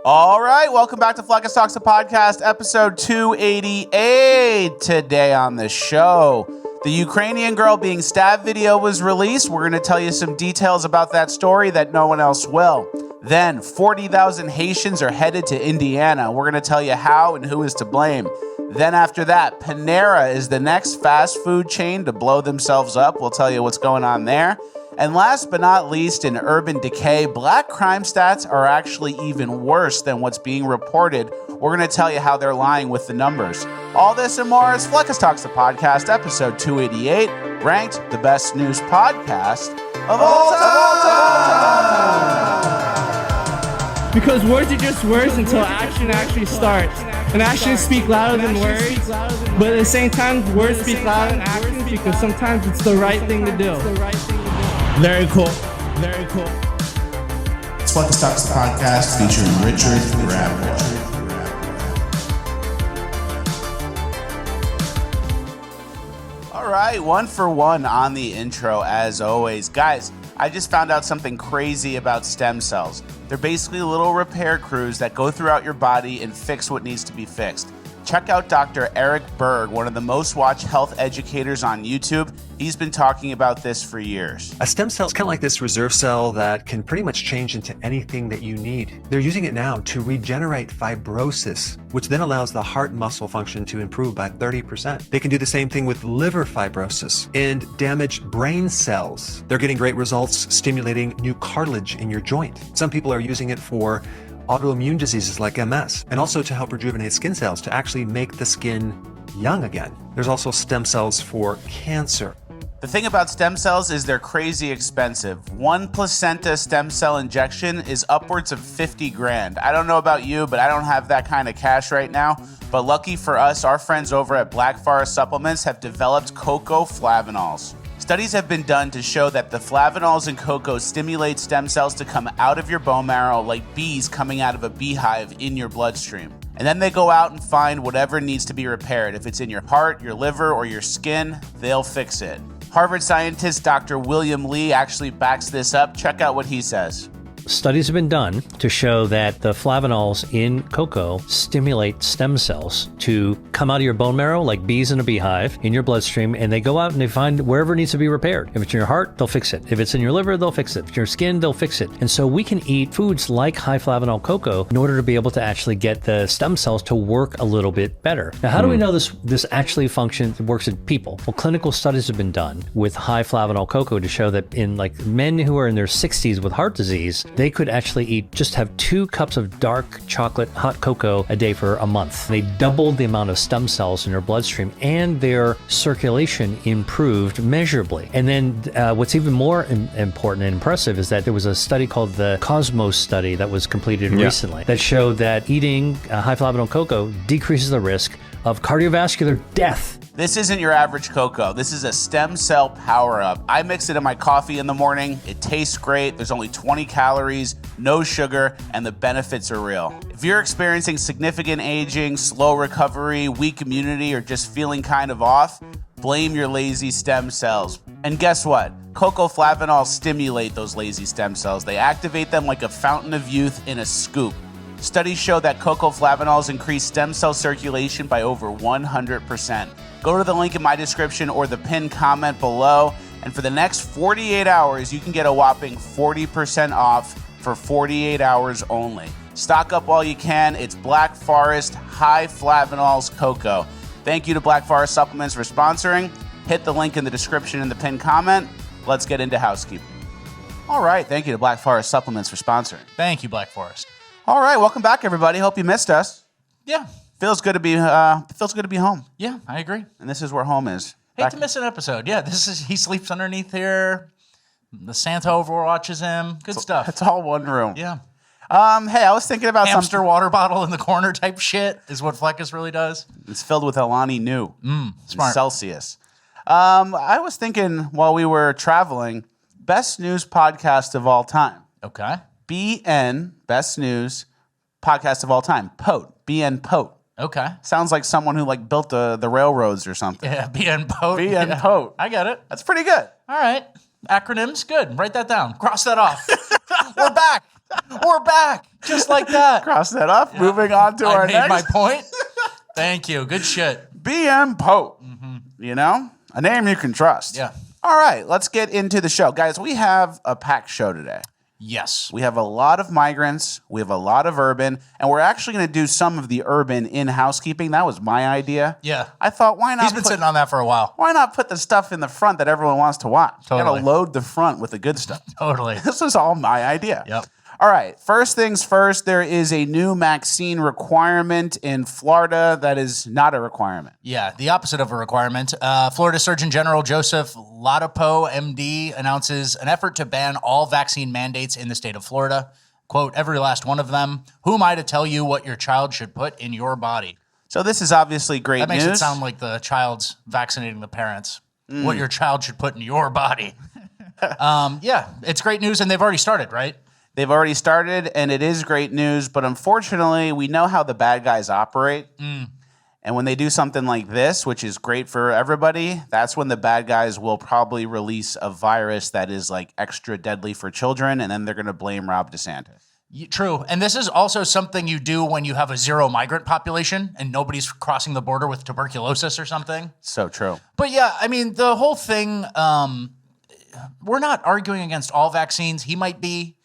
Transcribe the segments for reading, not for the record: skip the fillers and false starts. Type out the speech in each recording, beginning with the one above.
All right, welcome back to Fleckis Talks, the podcast, episode 288. Today on the show, the Ukrainian girl being stabbed video was released. We're going to tell you some details about that story that no one else will. Then, 40,000 Haitians are headed to Indiana. We're going to tell you how and who is to blame. Then after that, Panera is the next fast food chain to blow themselves up. We'll tell you what's going on there. And last but not least, in urban decay, black crime stats are actually even worse than what's being reported. We're going to tell you how they're lying with the numbers. All this and more is Fleckis Talks, the podcast, episode 288, ranked the best news podcast of all time. Because words are just words until action actually starts. And actions speak louder than words, but at the same time, words speak louder than actions because sometimes it's the right thing to do. Very cool. Very cool. It's Fleckis Talks, the podcast, featuring Richard Grabboy. All right, 1 for 1 on the intro, as always. Guys, I just found out something crazy about stem cells. They're basically little repair crews that go throughout your body and fix what needs to be fixed. Check out Dr. Eric Berg, one of the most watched health educators on YouTube. He's been talking about this for years. A stem cell is kind of like this reserve cell that can pretty much change into anything that you need. They're using it now to regenerate fibrosis, which then allows the heart muscle function to improve by 30%. They can do the same thing with liver fibrosis and damaged brain cells. They're getting great results stimulating new cartilage in your joint. Some people are using it for autoimmune diseases like MS, and also to help rejuvenate skin cells to actually make the skin young again. There's also stem cells for cancer. The thing about stem cells is they're crazy expensive. One placenta stem cell injection is upwards of 50 grand. I don't know about you, but I don't have that kind of cash right now. But lucky for us, our friends over at Black Forest Supplements have developed cocoa flavanols. Studies have been done to show that the flavanols in cocoa stimulate stem cells to come out of your bone marrow like bees coming out of a beehive in your bloodstream. And then they go out and find whatever needs to be repaired. If it's in your heart, your liver, or your skin, they'll fix it. Harvard scientist Dr. William Lee actually backs this up. Check out what he says. Studies have been done to show that the flavanols in cocoa stimulate stem cells to come out of your bone marrow like bees in a beehive in your bloodstream, and they go out and they find wherever it needs to be repaired. If it's in your heart, they'll fix it. If it's in your liver, they'll fix it. If it's in your skin, they'll fix it. And so we can eat foods like high flavanol cocoa in order to be able to actually get the stem cells to work a little bit better. Now, how do we know this actually works in people? Well, clinical studies have been done with high flavanol cocoa to show that in like men who are in their 60s with heart disease, they could actually have 2 cups of dark chocolate hot cocoa a day for a month. They doubled the amount of stem cells in their bloodstream and their circulation improved measurably. And then what's even more important and impressive is that there was a study called the Cosmos study that was completed recently that showed that eating high flavanol cocoa decreases the risk of cardiovascular death. This isn't your average cocoa. This is a stem cell power-up. I mix it in my coffee in the morning. It tastes great. There's only 20 calories, no sugar, and the benefits are real. If you're experiencing significant aging, slow recovery, weak immunity, or just feeling kind of off, blame your lazy stem cells. And guess what? Cocoa flavanols stimulate those lazy stem cells. They activate them like a fountain of youth in a scoop. Studies show that cocoa flavanols increase stem cell circulation by over 100%. Go to the link in my description or the pinned comment below, and for the next 48 hours, you can get a whopping 40% off for 48 hours only. Stock up while you can. It's Black Forest High Flavanols Cocoa. Thank you to Black Forest Supplements for sponsoring. Hit the link in the description in the pinned comment. Let's get into housekeeping. All right, thank you to Black Forest Supplements for sponsoring. Thank you, Black Forest. All right, welcome back, everybody. Hope you missed us. Yeah. Feels good to be home. Yeah, I agree. And this is where home is. Hate to miss an episode. Yeah, he sleeps underneath here. The Santa overwatches him. Good stuff. It's all one room. Yeah. Hey, I was thinking about hamster water bottle in the corner type shit is what Fleckis really does. It's filled with Alani Nu. Smart. Celsius. I was thinking while we were traveling, best news podcast of all time. Okay. BN, best news podcast of all time. POTE. BN POTE. Okay. Sounds like someone who built the railroads or something. Yeah, BN POTE. BN POTE. I get it. That's pretty good. All right. Acronyms, good. Write that down. Cross that off. We're back. We're back, just like that. Cross that off. Moving on to our I made next. my point. Thank you. Good shit. BM Pope. You know, a name you can trust. Yeah. All right, let's get into the show. Guys, we have a packed show today. Yes. We have a lot of migrants. We have a lot of urban. And we're actually going to do some of the urban in housekeeping. That was my idea. Yeah. I thought, why not? He's been sitting on that for a while. Why not put the stuff in the front that everyone wants to watch? You Totally. gotta load the front with the good stuff. Totally. This was all my idea. Yep. All right. First things first, there is a new maxine requirement in Florida that is not a requirement. Yeah, the opposite of a requirement. Florida Surgeon General Joseph Ladapo, MD, announces an effort to ban all vaccine mandates in the state of Florida. Quote, every last one of them. Who am I to tell you what your child should put in your body? So this is obviously great That makes news. it sound like the child's vaccinating the parents. What your child should put in your body. Yeah, it's great news, and they've already started, right? They've already started, and it is great news. But unfortunately, we know how the bad guys operate. And when they do something like this, which is great for everybody, that's when the bad guys will probably release a virus that is like extra deadly for children, and then they're going to blame Rob DeSantis. True. And this is also something you do when you have a zero migrant population and nobody's crossing the border with tuberculosis or something. So true. But yeah, I mean, the whole thing, we're not arguing against all vaccines. He might be.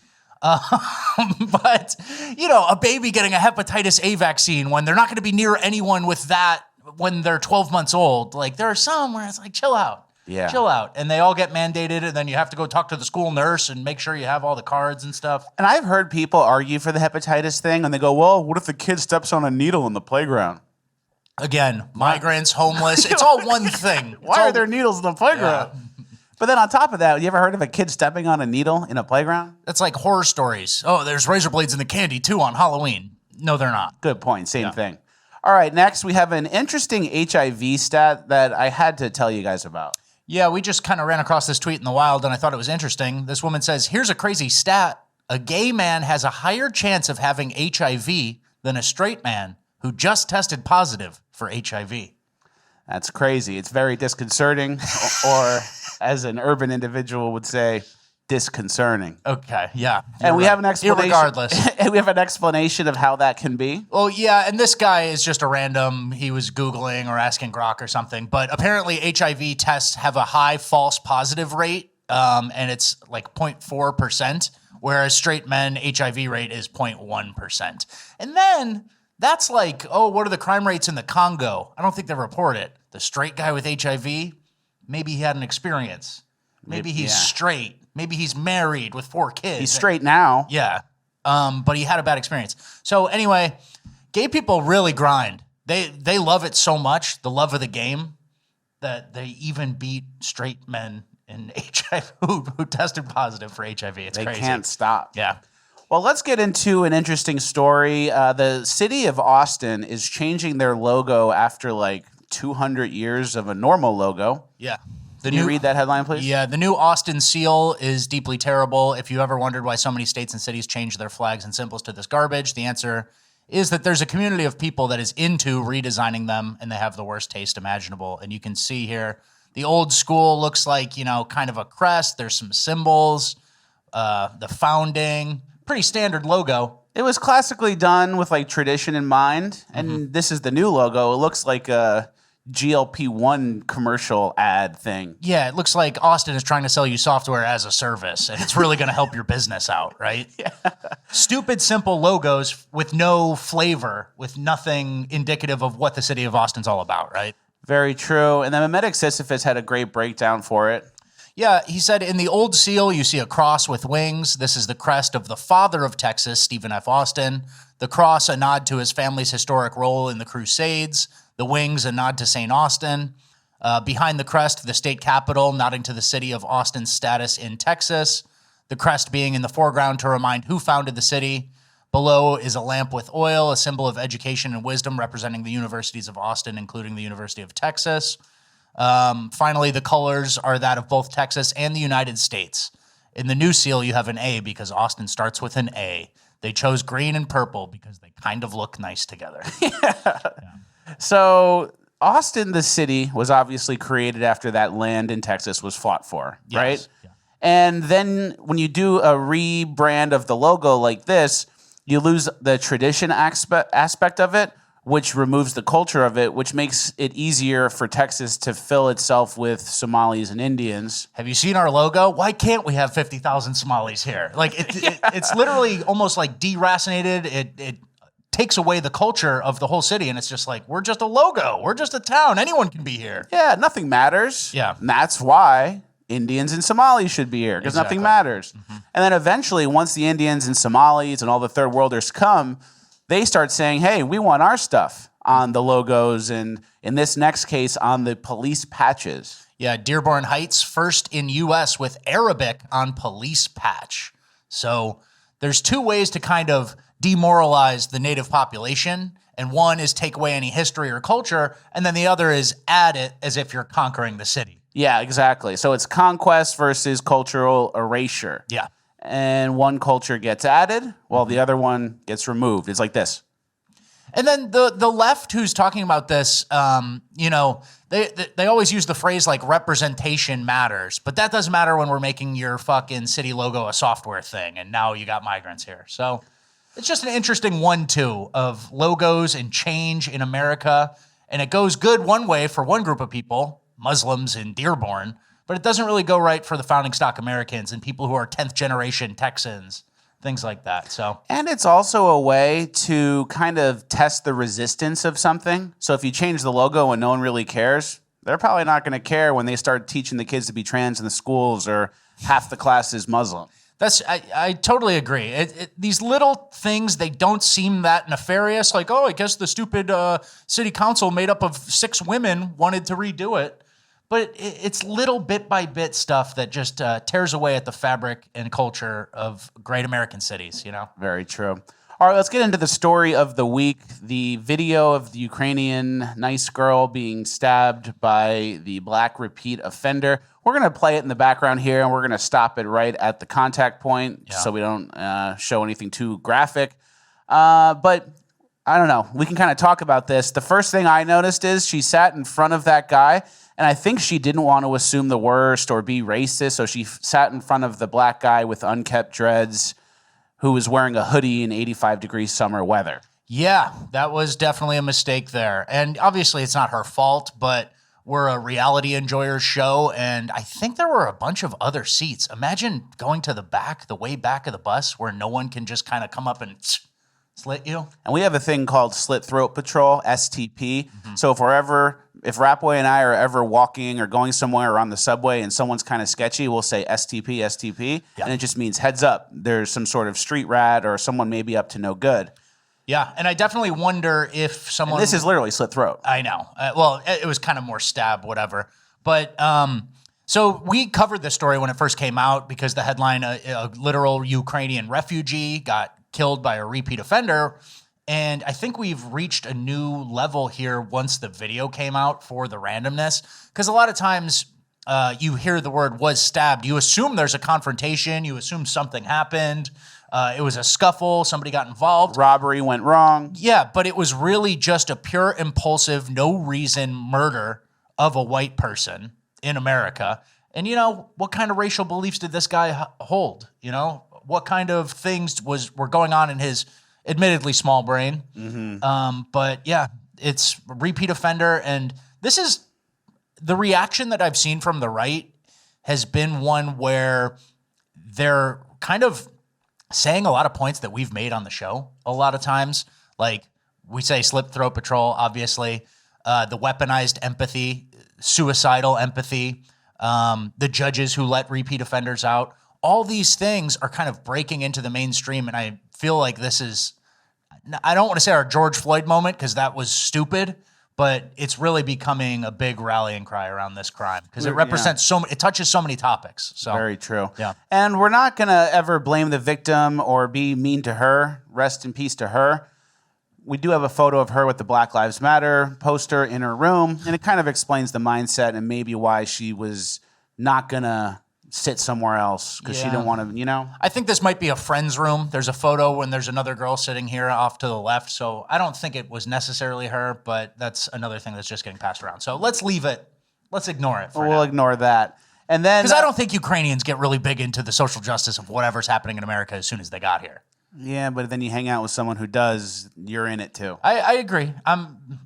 But, you know, a baby getting a hepatitis A vaccine when they're not going to be near anyone with that when they're 12 months old. Like, there are some where it's like, chill out. Yeah. Chill out. And they all get mandated, and then you have to go talk to the school nurse and make sure you have all the cards and stuff. And I've heard people argue for the hepatitis thing, and they go, well, what if the kid steps on a needle in the playground? Again, migrants, homeless, it's all one thing. Why are there needles in the playground? Yeah. But then on top of that, you ever heard of a kid stepping on a needle in a playground? That's like horror stories. Oh, there's razor blades in the candy, too, on Halloween. No, they're not. Good point. Same thing. All right, next we have an interesting HIV stat that I had to tell you guys about. Yeah, we just kind of ran across this tweet in the wild, and I thought it was interesting. This woman says, here's a crazy stat. A gay man has a higher chance of having HIV than a straight man who just tested positive for HIV. That's crazy. It's very disconcerting, or as an urban individual would say, disconcerting. Okay, yeah. And we have an explanation. Irregardless. And we have an explanation of how that can be. Well, yeah, and this guy is just a random, he was Googling or asking Grok or something, but apparently HIV tests have a high false positive rate, and it's like 0.4%, whereas straight men HIV rate is 0.1%. And then that's like, oh, what are the crime rates in the Congo? I don't think they report it. The straight guy with HIV, maybe he had an experience. Maybe he's straight. Maybe he's married with 4 kids. He's straight now. Yeah. But he had a bad experience. So anyway, gay people really grind. They love it so much, the love of the game, that they even beat straight men in HIV who tested positive for HIV. It's crazy. They can't stop. Yeah. Well, let's get into an interesting story. The city of Austin is changing their logo after like 200 years of a normal logo. Yeah. Can you read that headline, please? Yeah, the new Austin seal is deeply terrible. If you ever wondered why so many states and cities change their flags and symbols to this garbage, the answer is that there's a community of people that is into redesigning them, and they have the worst taste imaginable. And you can see here, the old school looks like, you know, kind of a crest. There's some symbols, the founding, pretty standard logo. It was classically done with like tradition in mind, and this is the new logo. It looks like a GLP-1 commercial ad thing. Yeah, it looks like Austin is trying to sell you software as a service, and it's really going to help your business out, right? Yeah. Stupid, simple logos with no flavor, with nothing indicative of what the city of Austin's all about, right? Very true. And then Mimetic Sisyphus had a great breakdown for it. Yeah, he said, in the old seal, you see a cross with wings. This is the crest of the father of Texas, Stephen F. Austin. The cross, a nod to his family's historic role in the Crusades. The wings, a nod to St. Austin. Behind the crest, the state capitol, nodding to the city of Austin's status in Texas. The crest being in the foreground to remind who founded the city. Below is a lamp with oil, a symbol of education and wisdom representing the universities of Austin, including the University of Texas. Finally, the colors are that of both Texas and the United States. In the new seal, you have an A because Austin starts with an A. They chose green and purple because they kind of look nice together. Yeah. So Austin, the city, was obviously created after that land in Texas was fought for, right? Yeah. And then when you do a rebrand of the logo like this, you lose the tradition aspect of it, which removes the culture of it, which makes it easier for Texas to fill itself with Somalis and Indians. Have you seen our logo? Why can't we have 50,000 Somalis here? Like it's literally almost like deracinated. It takes away the culture of the whole city, and it's just like, we're just a logo. We're just a town. Anyone can be here. Yeah, nothing matters. Yeah. And that's why Indians and Somalis should be here, because nothing matters. And then eventually, once the Indians and Somalis and all the third worlders come, they start saying, hey, we want our stuff on the logos and, in this next case, on the police patches. Yeah, Dearborn Heights, first in U.S. with Arabic on police patch. So there's two ways to kind of demoralize the native population, and one is take away any history or culture, and then the other is add it as if you're conquering the city. Yeah, exactly. So it's conquest versus cultural erasure. Yeah. And one culture gets added while the other one gets removed. It's like this. And then the left who's talking about this, they always use the phrase like representation matters, but that doesn't matter when we're making your fucking city logo a software thing, and now you got migrants here. So it's just an interesting 1-2 of logos and change in America, and it goes good one way for one group of people, Muslims in Dearborn, but it doesn't really go right for the founding stock Americans and people who are 10th generation Texans, things like that. So, and it's also a way to kind of test the resistance of something. So if you change the logo and no one really cares, they're probably not going to care when they start teaching the kids to be trans in the schools or half the class is Muslim. I totally agree. These little things, they don't seem that nefarious. Like, oh, I guess the stupid city council made up of 6 women wanted to redo it. But it's little bit by bit stuff that just tears away at the fabric and culture of great American cities, you know? Very true. All right, let's get into the story of the week. The video of the Ukrainian nice girl being stabbed by the black repeat offender. We're going to play it in the background here, and we're going to stop it right at the contact point so we don't show anything too graphic. But I don't know. We can kind of talk about this. The first thing I noticed is she sat in front of that guy, and I think she didn't want to assume the worst or be racist, so she sat in front of the black guy with unkept dreads who was wearing a hoodie in 85-degree summer weather. Yeah, that was definitely a mistake there. And obviously it's not her fault, but we're a reality enjoyers show, and I think there were a bunch of other seats. Imagine going to the back, the way back of the bus, where no one can just kind of come up and slit you. And we have a thing called Slit Throat Patrol, STP. So if Rapway and I are ever walking or going somewhere or on the subway and someone's kind of sketchy, we'll say STP, STP. Yeah. And it just means heads up. There's some sort of street rat or someone maybe up to no good. Yeah, and I definitely wonder if someone... And this is literally slit throat. I know. Well, it was kind of more stab, whatever. But so we covered this story when it first came out because the headline, a literal Ukrainian refugee got killed by a repeat offender. And I think we've reached a new level here once the video came out for the randomness. Because a lot of times you hear the word was stabbed. You assume there's a confrontation. You assume something happened. It was a scuffle. Somebody got involved. Robbery went wrong. Yeah, but it was really just a pure impulsive, no reason murder of a white person in America. And, you know, what kind of racial beliefs did this guy hold? You know, what kind of things were going on in his admittedly small brain? But yeah, it's a repeat offender. And this is the reaction that I've seen from the right has been one where they're kind of saying a lot of points that we've made on the show a lot of times. Like we say Slit Throat Patrol, obviously, the weaponized empathy, suicidal empathy, the judges who let repeat offenders out. All these things are kind of breaking into the mainstream. And I feel like this is, I don't want to say our George Floyd moment because that was stupid, but it's really becoming a big rallying cry around this crime because it represents it touches so many topics. So very true. Yeah. And we're not going to ever blame the victim or be mean to her. Rest in peace to her. We do have a photo of her with the Black Lives Matter poster in her room, and it kind of explains the mindset and maybe why she was not going to sit somewhere else because she didn't want to, you know? I think this might be a friend's room. There's a photo when there's another girl sitting here off to the left, so I don't think it was necessarily her, but that's another thing that's just getting passed around. So let's leave it. Let's ignore it for now. We'll ignore that. And then because I don't think Ukrainians get really big into the social justice of whatever's happening in America as soon as they got here. Yeah, but then you hang out with someone who does, you're in it too. I agree.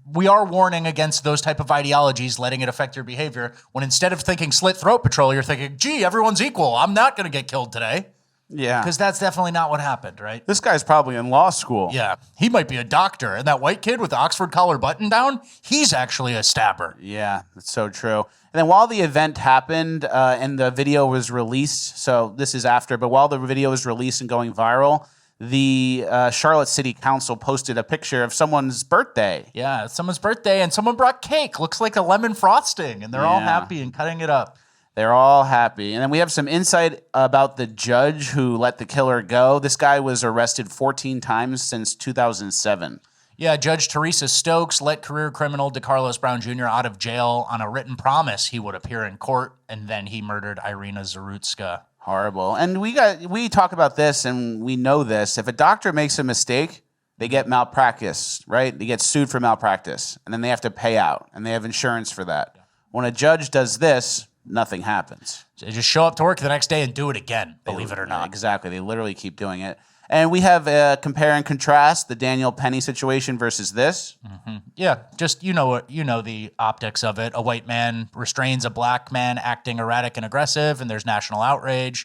We are warning against those type of ideologies, letting it affect your behavior, when instead of thinking slit throat patrol, you're thinking, gee, everyone's equal. I'm not going to get killed today. Yeah. Because that's definitely not what happened, right? This guy's probably in law school. Yeah. He might be a doctor. And that white kid with the Oxford collar button down, he's actually a stabber. Yeah, that's so true. And then while the event happened and the video was released, so this is after, but while the video was released and going viral, the Charlotte City Council posted a picture of someone's birthday. Yeah, it's someone's birthday, and someone brought cake. Looks like a lemon frosting, and they're all happy and cutting it up. They're all happy. And then we have some insight about the judge who let the killer go. This guy was arrested 14 times since 2007. Yeah, Judge Teresa Stokes let career criminal DeCarlos Brown Jr. out of jail on a written promise he would appear in court, and then he murdered Irina Zarutska. Horrible. And we talk about this, and we know this. If a doctor makes a mistake, they get malpractice, right? They get sued for malpractice, and then they have to pay out, and they have insurance for that. When a judge does this, nothing happens. They just show up to work the next day and do it again, believe it or not. Exactly. They literally keep doing it. And we have compare and contrast the Daniel Penny situation versus this. Mm-hmm. Yeah, just the optics of it. A white man restrains a black man acting erratic and aggressive, and there's national outrage.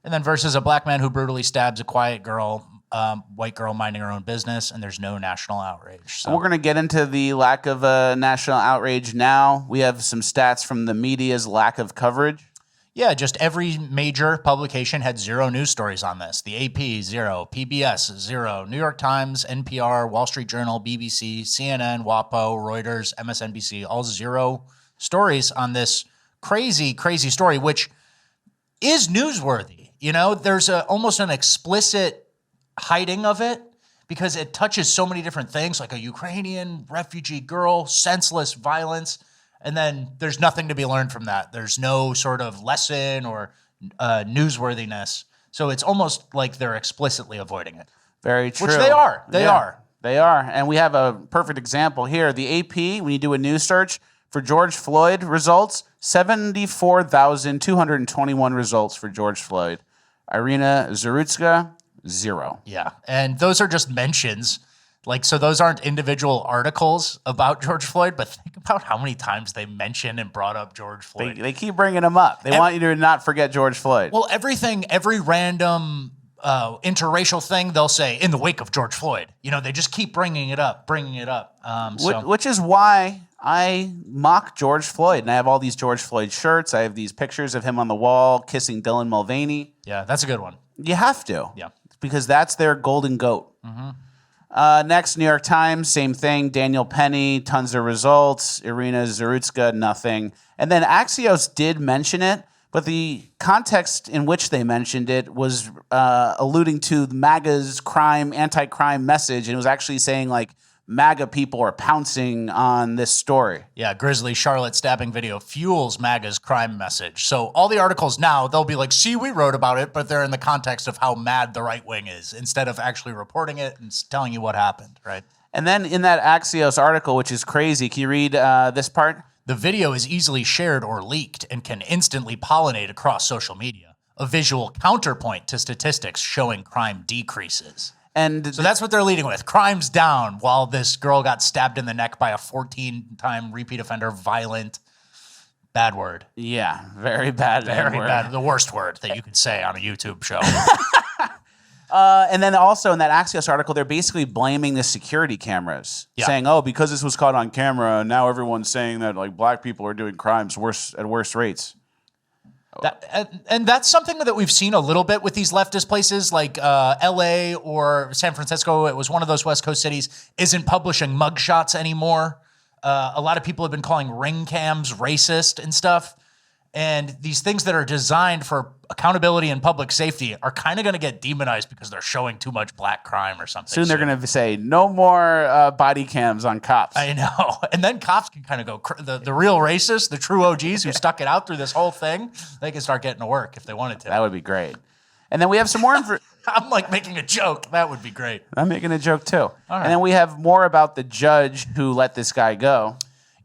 And then versus a black man who brutally stabs a quiet girl, white girl minding her own business, and there's no national outrage. So. We're going to get into the lack of national outrage now. We have some stats from the media's lack of coverage. Yeah, just every major publication had zero news stories on this. The AP, 0. PBS, 0. New York Times, NPR, Wall Street Journal, BBC, CNN, WAPO, Reuters, MSNBC, all 0 stories on this crazy, crazy story, which is newsworthy. You know, there's almost an explicit hiding of it because it touches so many different things, like a Ukrainian refugee girl, senseless violence. And then there's nothing to be learned from that. There's no sort of lesson or newsworthiness. So it's almost like they're explicitly avoiding it. Very true. Which they are. They are. They are. And we have a perfect example here. The AP, when you do a news search for George Floyd results, 74,221 results for George Floyd. Irina Zarutska, 0. Yeah. And those are just mentions. Like, so those aren't individual articles about George Floyd, but think about how many times they mentioned and brought up George Floyd. They keep bringing him up. They want you to not forget George Floyd. Well, every random interracial thing, they'll say, in the wake of George Floyd. You know, they just keep bringing it up. Which is why I mock George Floyd. And I have all these George Floyd shirts. I have these pictures of him on the wall kissing Dylan Mulvaney. Yeah, that's a good one. You have to. Yeah. Because that's their golden goat. Mm-hmm. Next, New York Times, same thing. Daniel Penny, tons of results. Irina Zarutska, nothing. And then Axios did mention it, but the context in which they mentioned it was alluding to MAGA's anti-crime message, and it was actually saying, like, MAGA people are pouncing on this story. Yeah, grisly Charlotte stabbing video fuels MAGA's crime message. So all the articles now, they'll be like, see, we wrote about it, but they're in the context of how mad the right wing is, instead of actually reporting it and telling you what happened, right? And then in that Axios article, which is crazy, can you read this part? The video is easily shared or leaked and can instantly pollinate across social media, a visual counterpoint to statistics showing crime decreases. And so that's what they're leading with. Crime's down while this girl got stabbed in the neck by a 14-time repeat offender, violent, bad word. Yeah, very bad. Very bad. The worst word that you could say on a YouTube show. And then also in that Axios article, they're basically blaming the security cameras, saying, oh, because this was caught on camera, now everyone's saying that, like, black people are doing crimes at worse rates. And that's something that we've seen a little bit with these leftist places like LA or San Francisco. It was one of those West Coast cities, isn't publishing mugshots anymore. A lot of people have been calling ring cams racist and stuff. And these things that are designed for accountability and public safety are kind of going to get demonized because they're showing too much black crime or something. Soon they're going to say, no more body cams on cops. I know. And then cops can kind of go, the real racists, the true OGs who stuck it out through this whole thing, they can start getting to work if they wanted to. That would be great. And then we have some more I'm like making a joke. That would be great. I'm making a joke too. All right. And then we have more about the judge who let this guy go.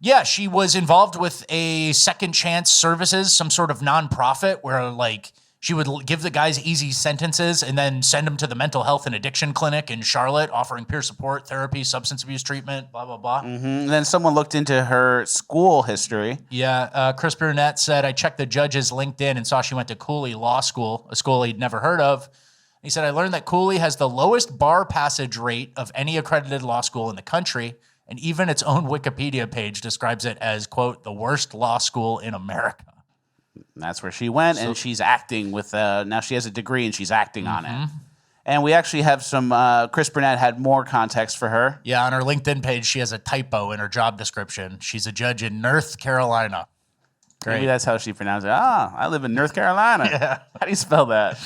Yeah, she was involved with a Second Chance Services, some sort of nonprofit where like she would give the guys easy sentences and then send them to the mental health and addiction clinic in Charlotte, offering peer support, therapy, substance abuse treatment, blah, blah, blah. And then someone looked into her school history. Yeah, Chris Burnett said, I checked the judge's LinkedIn and saw she went to Cooley Law School, a school he'd never heard of. He said, I learned that Cooley has the lowest bar passage rate of any accredited law school in the country, and even its own Wikipedia page describes it as, quote, the worst law school in America. And that's where she went, and she's acting with, now she has a degree and she's acting on it. And we actually have some, Chris Burnett had more context for her. Yeah, on her LinkedIn page, she has a typo in her job description. She's a judge in North Carolina. Great. Maybe that's how she pronounced it. I live in North Carolina. Yeah. How do you spell that?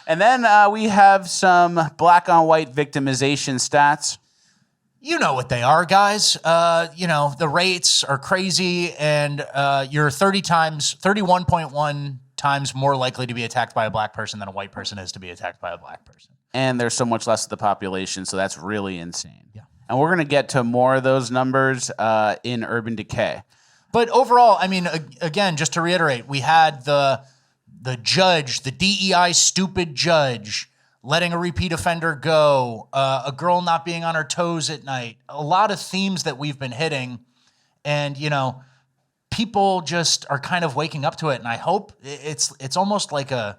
And then we have some black on white victimization stats. You know what they are, guys. The rates are crazy, and you're 31.1 times more likely to be attacked by a black person than a white person is to be attacked by a black person. And there's so much less of the population, so that's really insane. Yeah. And we're going to get to more of those numbers in Urban Decay. But overall, I mean, again, just to reiterate, we had the judge, the DEI stupid judge, letting a repeat offender go, a girl not being on her toes at night, a lot of themes that we've been hitting. And, people just are kind of waking up to it. And I hope it's almost like a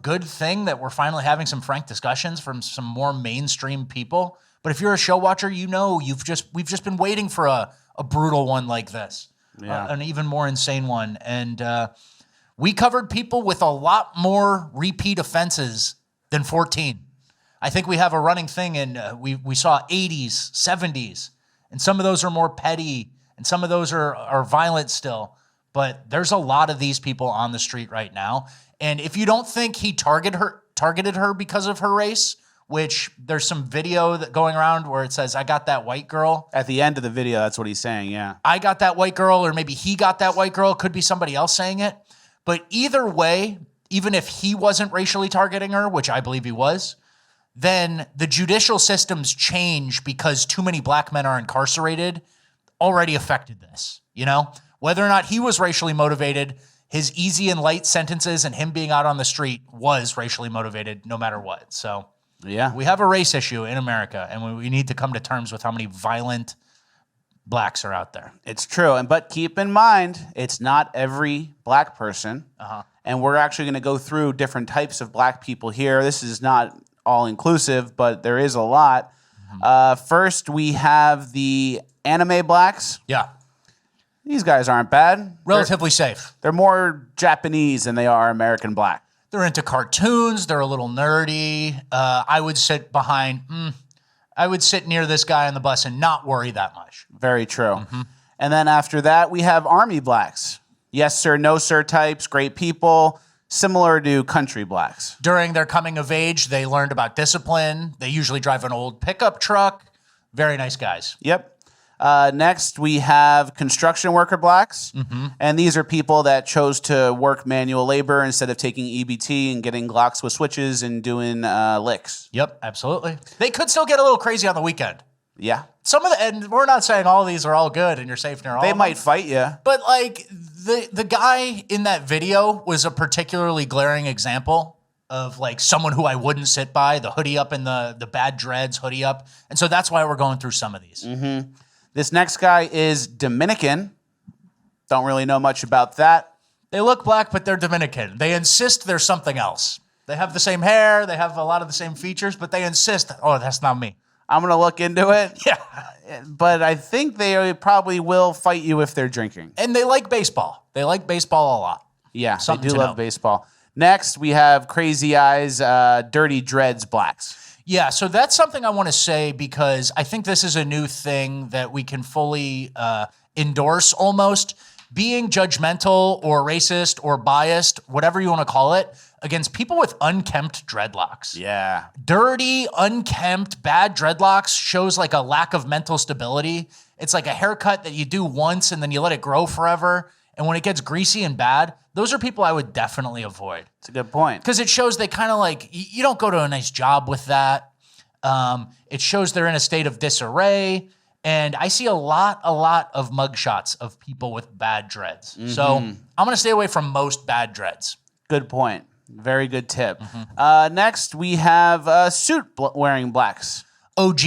good thing that we're finally having some frank discussions from some more mainstream people. But if you're a show watcher, we've just been waiting for a brutal one like this, an even more insane one. And we covered people with a lot more repeat offenses than 14. I think we have a running thing, and we saw 80s, 70s, and some of those are more petty, and some of those are violent still. But there's a lot of these people on the street right now. And if you don't think he targeted her because of her race, which there's some video that going around where it says, I got that white girl. At the end of the video, that's what he's saying, yeah. I got that white girl, or maybe he got that white girl. Could be somebody else saying it. But either way, even if he wasn't racially targeting her, which I believe he was, then the judicial system's change because too many black men are incarcerated already affected this. Whether or not he was racially motivated, his easy and light sentences and him being out on the street was racially motivated no matter what. So yeah, we have a race issue in America, and we need to come to terms with how many violent blacks are out there. It's true. But keep in mind, it's not every black person. And we're actually going to go through different types of black people here. This is not all inclusive, but there is a lot. First, we have the anime blacks. Yeah. These guys aren't bad. Relatively safe. They're more Japanese than they are American black. They're into cartoons. They're a little nerdy. I would sit near this guy on the bus and not worry that much. Very true. And then after that, we have army blacks. Yes, sir, no, sir types, great people, similar to country blacks. During their coming of age, they learned about discipline. They usually drive an old pickup truck. Very nice guys. Yep. Next, we have construction worker blacks. And these are people that chose to work manual labor instead of taking EBT and getting Glocks with switches and doing licks. Yep, absolutely. They could still get a little crazy on the weekend. Yeah. And we're not saying all of these are all good and you're safe near all of them. They might fight you. But like the guy in that video was a particularly glaring example of like someone who I wouldn't sit by, the hoodie up and the bad dreads hoodie up. And so that's why we're going through some of these. This next guy is Dominican. Don't really know much about that. They look black, but they're Dominican. They insist they're something else. They have the same hair. They have a lot of the same features, but they insist, that's not me. I'm going to look into it. Yeah. But I think they probably will fight you if they're drinking. And they like baseball. They like baseball a lot. Yeah, Something they do to love know. baseball. Next, we have Crazy Eyes, Dirty Dreads blacks. Yeah, so that's something I want to say because I think this is a new thing that we can fully endorse almost. Being judgmental or racist or biased, whatever you want to call it, against people with unkempt dreadlocks. Yeah. Dirty, unkempt, bad dreadlocks shows like a lack of mental stability. It's like a haircut that you do once and then you let it grow forever. And when it gets greasy and bad, those are people I would definitely avoid. It's a good point. Because it shows they kind of like, you don't go to a nice job with that. It shows they're in a state of disarray. And I see a lot of mugshots of people with bad dreads. So I'm going to stay away from most bad dreads. Good point. Very good tip. Next, we have suit-wearing blacks. OG,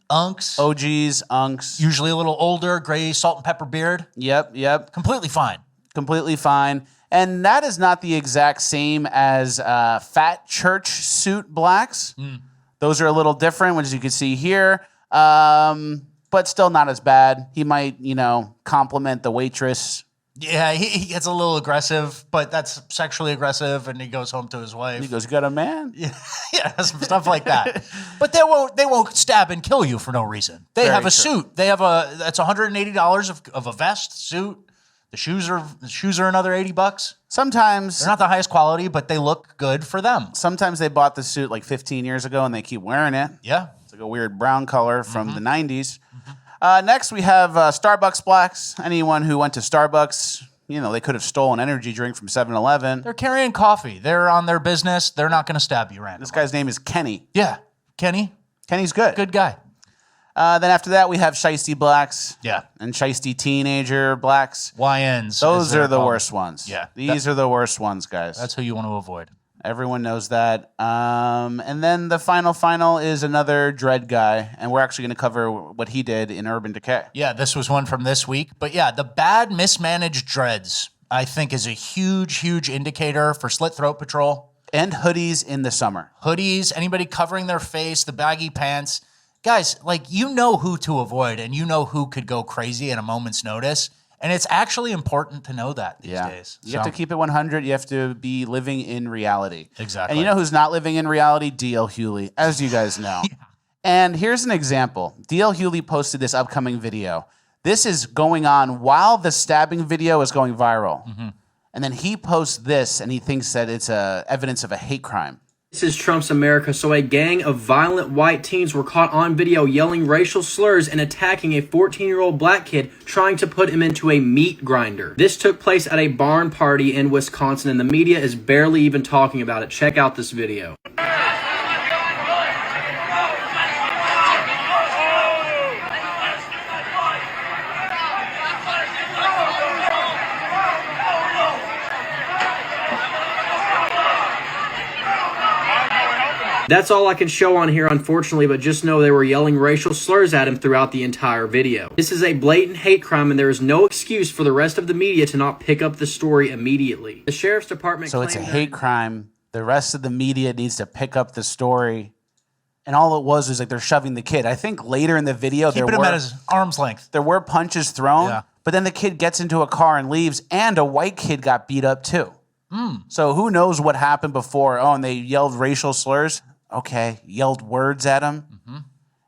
unks. OGs, unks. Usually a little older, gray, salt and pepper beard. Yep. Completely fine. Completely fine. And that is not the exact same as fat church suit blacks. Those are a little different, which you can see here. But still not as bad. He might, compliment the waitress. Yeah, he gets a little aggressive, but that's sexually aggressive, and he goes home to his wife. He goes, "You got a man?" Yeah, some stuff like that. But they won't stab and kill you for no reason. They have a suit. They have that's $180 of a vest suit. The shoes are another $80. Sometimes they're not the highest quality, but they look good for them. Sometimes they bought the suit like 15 years ago and they keep wearing it. Yeah, it's like a weird brown color from the 90s. Next, we have Starbucks blacks. Anyone who went to Starbucks, they could have stolen an energy drink from 7-Eleven. They're carrying coffee. They're on their business. They're not going to stab you randomly. This guy's name is Kenny. Yeah, Kenny. Kenny's good. Good guy. Then after that, we have shiesty blacks. Yeah. And shiesty teenager blacks. YNs. Those are the worst ones. Yeah. These are the worst ones, guys. That's who you want to avoid. Everyone knows that. And then the final is another dread guy. And we're actually going to cover what he did in Urban Decay. Yeah, this was one from this week. But yeah, the bad mismanaged dreads, I think, is a huge indicator for slit throat patrol. And hoodies in the summer. Hoodies, anybody covering their face, the baggy pants. Guys, you know who to avoid, and you know who could go crazy at a moment's notice. And it's actually important to know that these days. You have to keep it 100. You have to be living in reality. Exactly. And you know who's not living in reality? D.L. Hewley, as you guys know. Yeah. And here's an example. D.L. Hewley posted this upcoming video. This is going on while the stabbing video is going viral. And then he posts this, and he thinks that it's evidence of a hate crime. This is Trump's America. So a gang of violent white teens were caught on video yelling racial slurs and attacking a 14-year-old black kid, trying to put him into a meat grinder. This took place at a barn party in Wisconsin, and the media is barely even talking about it. Check out this video. That's all I can show on here, unfortunately, but just know they were yelling racial slurs at him throughout the entire video. This is a blatant hate crime, and there is no excuse for the rest of the media to not pick up the story immediately. The sheriff's department So it's a hate crime. The rest of the media needs to pick up the story. And all it was they're shoving the kid. I think later in the video, keeping him at his arm's length. There were punches thrown, but then the kid gets into a car and leaves, and a white kid got beat up too. So who knows what happened before? Oh, and they yelled racial slurs. Okay, yelled words at him.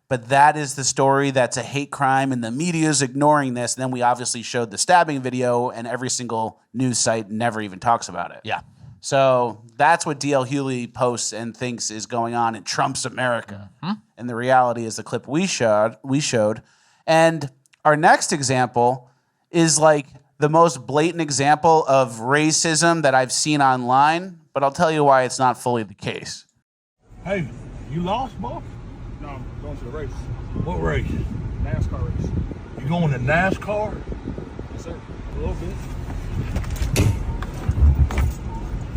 But that is the story. That's a hate crime, and the media is ignoring this. And then we obviously showed the stabbing video, and every single news site never even talks about it. Yeah. So that's what D.L. Hewley posts and thinks is going on in Trump's America. And the reality is the clip we showed. And our next example is the most blatant example of racism that I've seen online, but I'll tell you why it's not fully the case. Hey, you lost, boy? No, I'm going to the race. What race? NASCAR race. You going to NASCAR? Yes, sir. A little bit.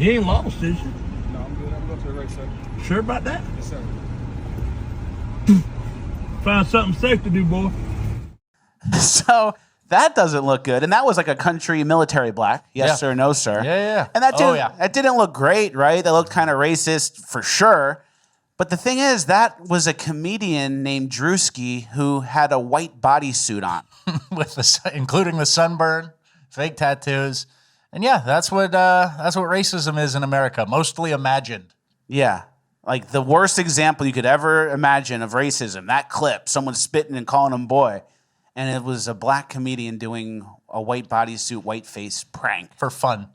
You ain't lost, is you? No, I'm good. I'm going to the race, sir. Sure about that? Yes, sir. Find something safe to do, boy. So that doesn't look good. And that was like a country military black. Yes, sir, no, sir. Yeah. And that didn't look great, right? That looked kind of racist for sure. But the thing is, that was a comedian named Drewski who had a white bodysuit on. Including the sunburn, fake tattoos. And yeah, that's what racism is in America, mostly imagined. Yeah. Like the worst example you could ever imagine of racism, that clip, someone spitting and calling him boy. And it was a black comedian doing a white bodysuit, white face prank. For fun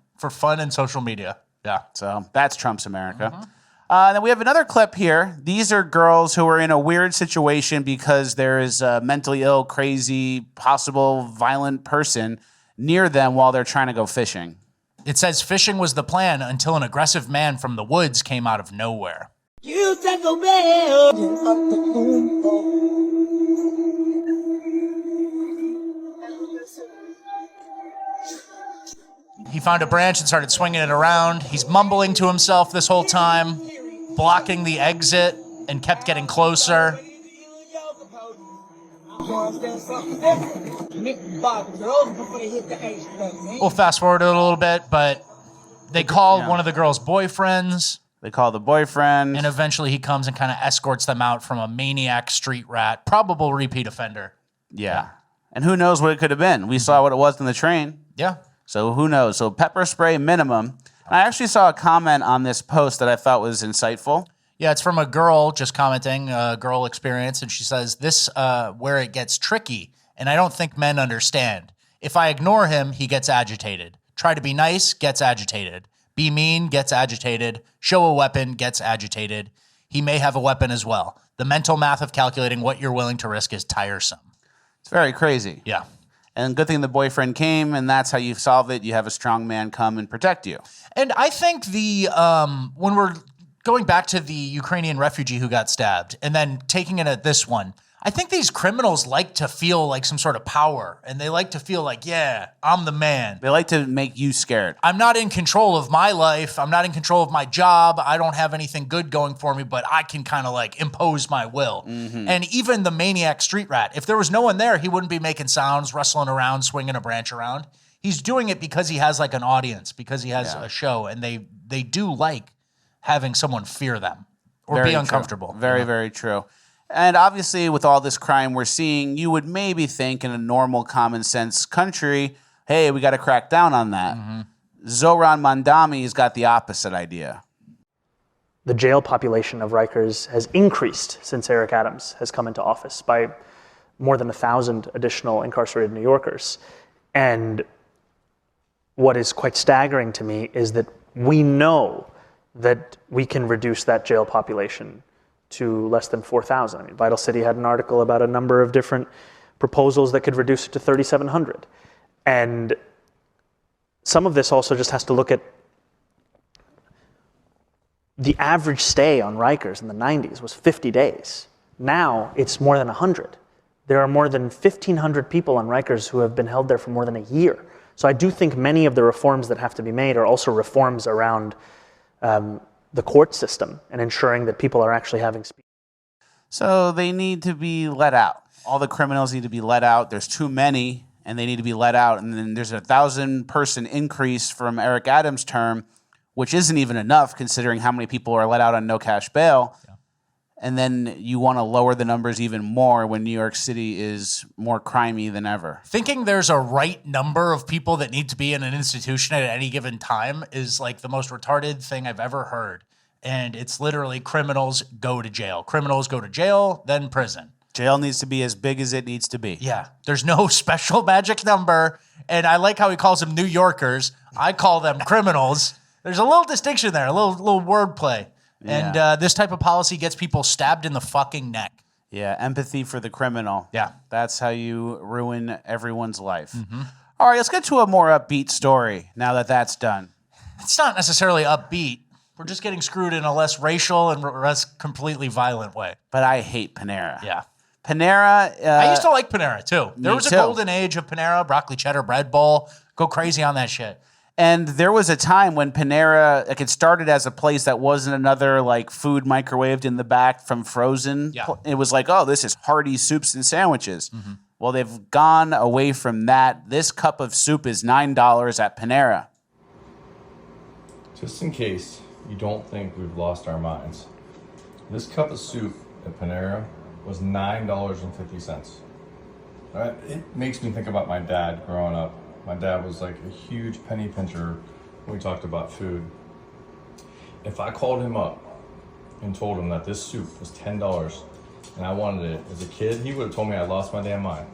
in social media. Yeah. So that's Trump's America. Then we have another clip here. These are girls who are in a weird situation because there is a mentally ill, crazy, possible violent person near them while they're trying to go fishing. It says fishing was the plan until an aggressive man from the woods came out of nowhere. You take a man. found a branch and started swinging it around. He's mumbling to himself this whole time, blocking the exit, and kept getting closer. We'll fast forward a little bit, but they call one of the girl's boyfriends. They call the boyfriend. And eventually he comes and kind of escorts them out from a maniac street rat, probable repeat offender. Yeah. And who knows what it could have been? We saw what it was in the train. Yeah. So who knows? So pepper spray minimum. And I actually saw a comment on this post that I thought was insightful. Yeah, it's from a girl just commenting, a girl experience, and she says, this where it gets tricky, and I don't think men understand. If I ignore him, he gets agitated. Try to be nice, gets agitated. Be mean, gets agitated. Show a weapon, gets agitated. He may have a weapon as well. The mental math of calculating what you're willing to risk is tiresome. It's very crazy. Yeah. And good thing the boyfriend came, and that's how you solve it. You have a strong man come and protect you. And I think when we're going back to the Ukrainian refugee who got stabbed and then taking it at this one, I think these criminals like to feel like some sort of power, and they like to feel like, yeah, I'm the man. They like to make you scared. I'm not in control of my life. I'm not in control of my job. I don't have anything good going for me, but I can kind of like impose my will. Mm-hmm. And even the maniac street rat, if there was no one there, he wouldn't be making sounds, rustling around, swinging a branch around. He's doing it because he has like an audience, because he has a show, and they do like having someone fear them or Very be true. uncomfortable. Very, very true. And obviously, with all this crime we're seeing, you would maybe think in a normal, common sense country, hey, we got to crack down on that. Mm-hmm. Zoran Mandami's got the opposite idea. The jail population of Rikers has increased since Eric Adams has come into office by more than 1,000 additional incarcerated New Yorkers. And what is quite staggering to me is that we know that we can reduce that jail population to less than 4,000. I mean, Vital City had an article about a number of different proposals that could reduce it to 3,700. And some of this also just has to look at the average stay on Rikers in the 90s was 50 days. Now it's more than 100. There are more than 1,500 people on Rikers who have been held there for more than a year. So I do think many of the reforms that have to be made are also reforms around the court system and ensuring that people are actually having speech. So they need to be let out. All the criminals need to be let out. There's too many, and they need to be let out. And then there's a 1,000-person increase from Eric Adams' term, which isn't even enough considering how many people are let out on no cash bail. Yeah. And then you want to lower the numbers even more when New York City is more crimey than ever. Thinking there's a right number of people that need to be in an institution at any given time is like the most retarded thing I've ever heard. And it's literally criminals go to jail. Criminals go to jail, then prison. Jail needs to be as big as it needs to be. Yeah, there's no special magic number. And I like how he calls them New Yorkers. I call them criminals. There's a little distinction there, a little wordplay. Yeah. And this type of policy gets people stabbed in the fucking neck. Yeah, empathy for the criminal. Yeah. That's how you ruin everyone's life. Mm-hmm. All right, let's get to a more upbeat story now that that's done. It's not necessarily upbeat. We're just getting screwed in a less racial and less completely violent way. But I hate Panera. Yeah. Panera. I used to like Panera, too. There was too. a golden age of Panera, broccoli cheddar bread bowl. Go crazy on that shit. And there was a time when Panera, like it started as a place that wasn't another like food microwaved in the back from frozen. Yeah. It was like, oh, this is hearty soups and sandwiches. Mm-hmm. Well, they've gone away from that. This cup of soup is $9 at Panera. Just in case you don't think we've lost our minds, this cup of soup at Panera was $9.50. All right? It makes me think about my dad growing up. My dad was like a huge penny pincher when we talked about food. If I called him up and told him that this soup was $10 and I wanted it as a kid, he would have told me I lost my damn mind.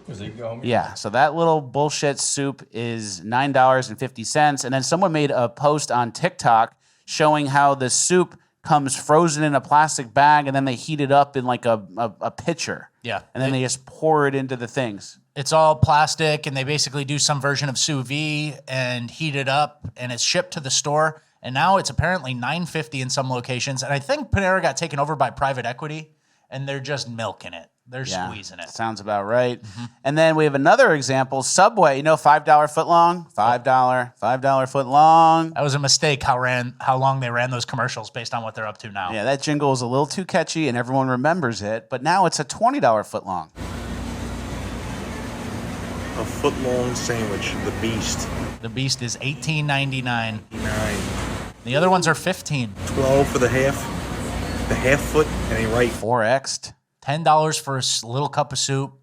He was like, go home. Yeah, so that little bullshit soup is $9.50. And then someone made a post on TikTok showing how the soup comes frozen in a plastic bag and then they heat it up in like a pitcher. Yeah. And then they just pour it into the things. It's all plastic, and they basically do some version of sous vide and heat it up, and it's shipped to the store. And now it's apparently $9.50 in some locations. And I think Panera got taken over by private equity, and they're just milking it. They're squeezing it. Sounds about right. And then we have another example, Subway, you know, $5 foot long, $5 foot long. That was a mistake how long they ran those commercials based on what they're up to now. Yeah, that jingle was a little too catchy and everyone remembers it, but now it's a $20 foot long. A foot-long sandwich, the Beast. The Beast is $18.99. 9. The other ones are $15. 12 for the half foot, and a right. 4X'd. $10 for a little cup of soup.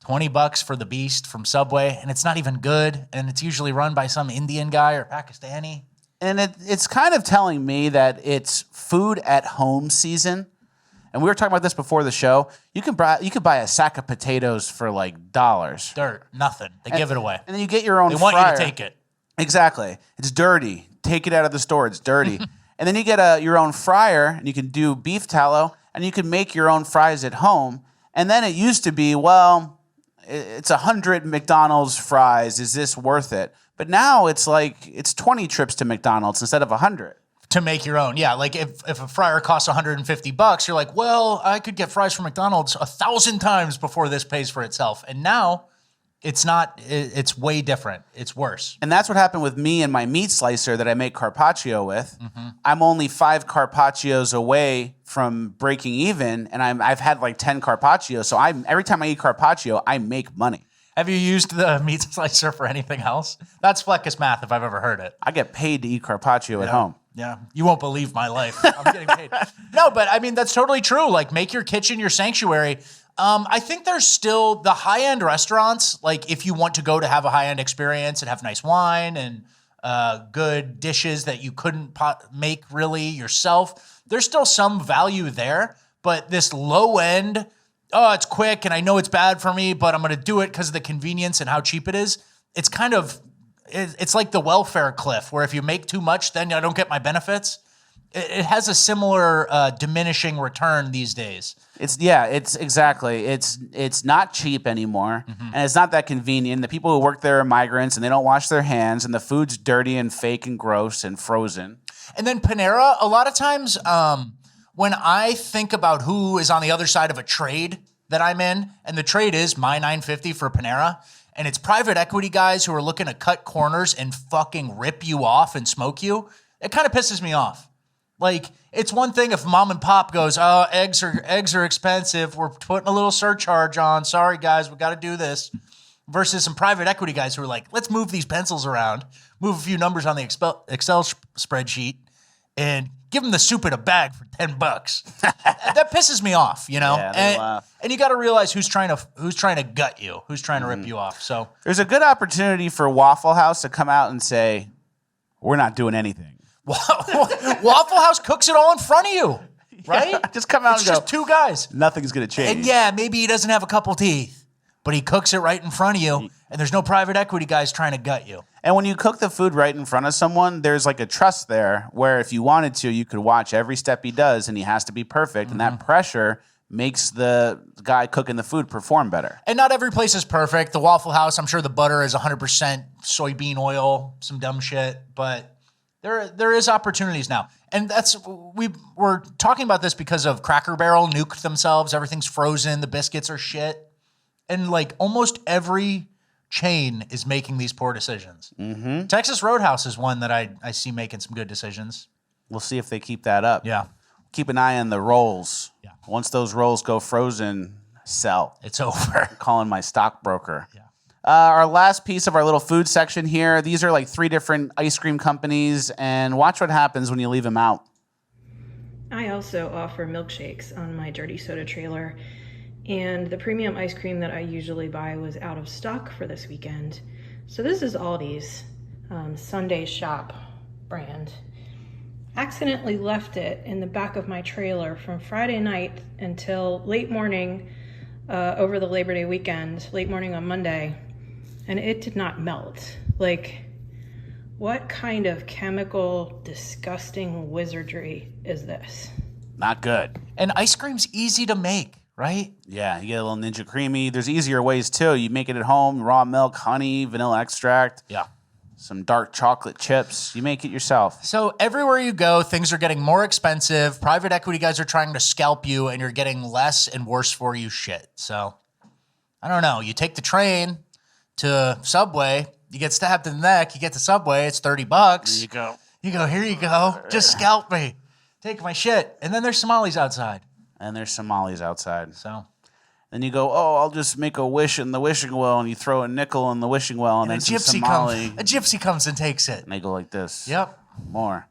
$20 for the Beast from Subway, and it's not even good, and it's usually run by some Indian guy or Pakistani. And it's kind of telling me that it's food at home season. And we were talking about this before the show. You could buy a sack of potatoes for like $. Dirt, nothing. They give it away. And then you get your own They fryer. want you to take it. Exactly. It's dirty. Take it out of the store. It's dirty. And then you get your own fryer, and you can do beef tallow, and you can make your own fries at home. And then it used to be, well, it's 100 McDonald's fries. Is this worth it? But now it's like it's 20 trips to McDonald's instead of 100. To make your own. Yeah, like if a fryer costs $150, you're like, well, I could get fries from McDonald's 1,000 times before this pays for itself. And now it's not, it's way different. It's worse. And that's what happened with me and my meat slicer that I make carpaccio with. I'm only 5 carpaccios away from breaking even, and I've had like 10 carpaccios. So every time I eat carpaccio, I make money. Have you used the meat slicer for anything else? That's Fleckus math if I've ever heard it. I get paid to eat carpaccio at home. Yeah, you won't believe my life. I'm getting paid. No, but I mean, that's totally true. Like, make your kitchen your sanctuary. I think there's still the high-end restaurants, like if you want to go to have a high-end experience and have nice wine and good dishes that you couldn't make really yourself, there's still some value there. But this low-end, oh, it's quick and I know it's bad for me, but I'm going to do it because of the convenience and how cheap it is. It's kind of, it's like the welfare cliff where if you make too much, then I don't get my benefits. It has a similar diminishing return these days. It's exactly. It's not cheap anymore, and it's not that convenient. The people who work there are migrants, and they don't wash their hands, and the food's dirty and fake and gross and frozen. And then Panera, a lot of times when I think about who is on the other side of a trade that I'm in, and the trade is my $9.50 for Panera, and it's private equity guys who are looking to cut corners and fucking rip you off and smoke you, it kind of pisses me off. Like, it's one thing if mom and pop goes, oh, eggs are expensive. We're putting a little surcharge on. Sorry, guys, we got to do this. Versus some private equity guys who are like, let's move these pencils around, move a few numbers on the Excel spreadsheet, and give them the soup in a bag for $10. That pisses me off, you know? Yeah, and you got to realize who's trying to gut you, who's trying to rip you off. So there's a good opportunity for Waffle House to come out and say, we're not doing anything. Waffle House cooks it all in front of you, right? Yeah, just come out it's and go. It's just two guys. Nothing's going to change. And yeah, maybe he doesn't have a couple teeth, but he cooks it right in front of you, and there's no private equity guys trying to gut you. And when you cook the food right in front of someone, there's like a trust there where if you wanted to, you could watch every step he does, and he has to be perfect, and that pressure makes the guy cooking the food perform better. And not every place is perfect. The Waffle House, I'm sure the butter is 100% soybean oil, some dumb shit, but there is opportunities now. And we're talking about this because of Cracker Barrel nuked themselves. Everything's frozen. The biscuits are shit. And like almost every chain is making these poor decisions. Texas Roadhouse is one that I see making some good decisions. We'll see if they keep that up. Yeah. Keep an eye on the rolls. Yeah. Once those rolls go frozen, sell. It's over. I'm calling my stockbroker. Yeah. Our last piece of our little food section here, these are like 3 different ice cream companies, and watch what happens when you leave them out. I also offer milkshakes on my dirty soda trailer, and the premium ice cream that I usually buy was out of stock for this weekend. So this is Aldi's Sunday Shop brand. Accidentally left it in the back of my trailer from Friday night until late morning over the Labor Day weekend, late morning on Monday. And it did not melt. Like, what kind of chemical, disgusting wizardry is this? Not good. And ice cream's easy to make, right? Yeah, you get a little Ninja Creamy. There's easier ways too. You make it at home, raw milk, honey, vanilla extract. Yeah. some dark chocolate chips. You make it yourself. So everywhere you go, things are getting more expensive. Private equity guys are trying to scalp you, and you're getting less and worse for you shit. So I don't know. You take the train to Subway, you get stabbed in the neck. You get to Subway, it's $30. There you go. You go, here you go. Just scalp me. Take my shit. And then there's Somalis outside. And there's Somalis outside. So then you go, oh, I'll just make a wish in the wishing well, and you throw a nickel in the wishing well, and then a some gypsy Somali. comes. A gypsy comes and takes it. And they go like this. Yep. More.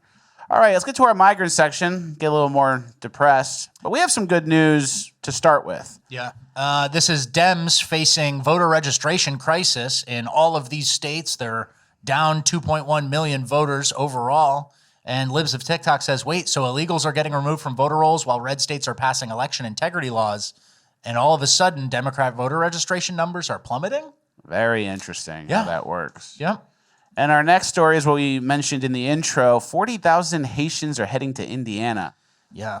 All right, let's get to our migrant section. Get a little more depressed. But we have some good news to start with. Yeah. This is Dems facing voter registration crisis in all of these states. They're down 2.1 million voters overall. And Libs of TikTok says, wait, so illegals are getting removed from voter rolls while red states are passing election integrity laws. And all of a sudden, Democrat voter registration numbers are plummeting? Very interesting how that works. Yeah. And our next story is what we mentioned in the intro. 40,000 Haitians are heading to Indiana. Yeah.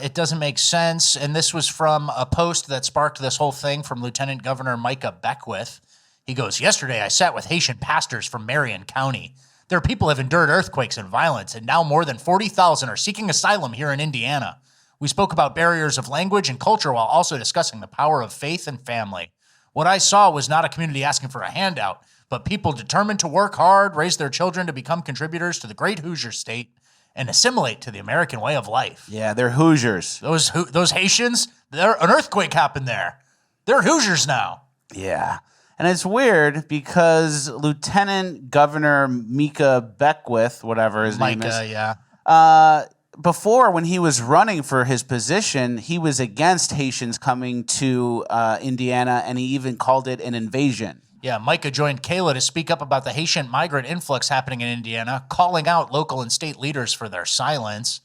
It doesn't make sense. And this was from a post that sparked this whole thing from Lieutenant Governor Micah Beckwith. He goes, yesterday I sat with Haitian pastors from Marion County. Their people have endured earthquakes and violence, and now more than 40,000 are seeking asylum here in Indiana. We spoke about barriers of language and culture while also discussing the power of faith and family. What I saw was not a community asking for a handout, but people determined to work hard, raise their children to become contributors to the great Hoosier state, and assimilate to the American way of life. Yeah, they're Hoosiers. Those Haitians, an earthquake happened there. They're Hoosiers now. Yeah. And it's weird because Lieutenant Governor Micah Beckwith, whatever his name is. Yeah. Before, when he was running for his position, he was against Haitians coming to Indiana, and he even called it an invasion. Yeah, Micah joined Kayla to speak up about the Haitian migrant influx happening in Indiana, calling out local and state leaders for their silence.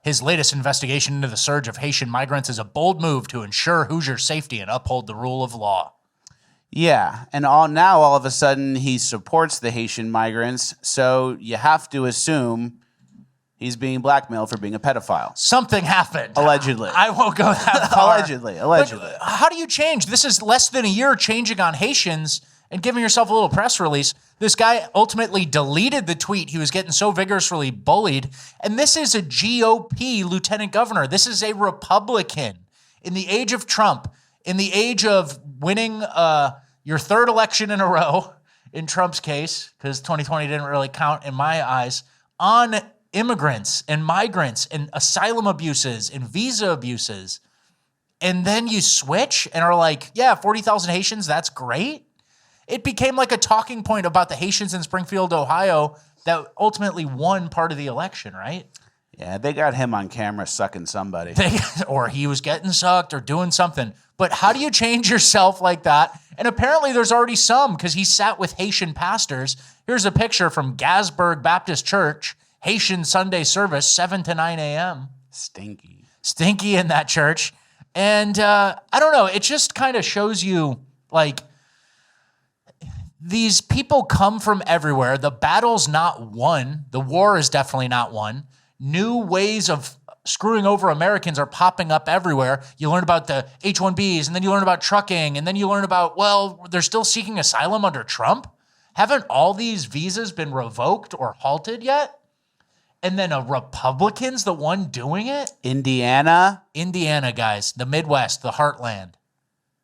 His latest investigation into the surge of Haitian migrants is a bold move to ensure Hoosier safety and uphold the rule of law. Yeah, and all of a sudden he supports the Haitian migrants, so you have to assume he's being blackmailed for being a pedophile. Something happened. Allegedly. I won't go that far. Allegedly. But how do you change? This is less than a year changing on Haitians and giving yourself a little press release. This guy ultimately deleted the tweet. He was getting so vigorously bullied. And this is a GOP lieutenant governor. This is a Republican. In the age of Trump, in the age of winning your third election in a row, in Trump's case, because 2020 didn't really count in my eyes, on immigrants and migrants and asylum abuses and visa abuses, and then you switch and are like, yeah, 40,000 Haitians, that's great. It became like a talking point about the Haitians in Springfield, Ohio, that ultimately won part of the election, right? Yeah, they got him on camera sucking somebody. Or he was getting sucked or doing something. But how do you change yourself like that? And apparently there's already some, because he sat with Haitian pastors. Here's a picture from Gasburg Baptist Church, Haitian Sunday service, 7 to 9 a.m. Stinky in that church. And I don't know, it just kind of shows you, like, these people come from everywhere. The battle's not won. The war is definitely not won. New ways of screwing over Americans are popping up everywhere. You learn about the H-1Bs, and then you learn about trucking, and then you learn about, well, they're still seeking asylum under Trump? Haven't all these visas been revoked or halted yet? And then a Republican's the one doing it? Indiana, guys. The Midwest, the heartland.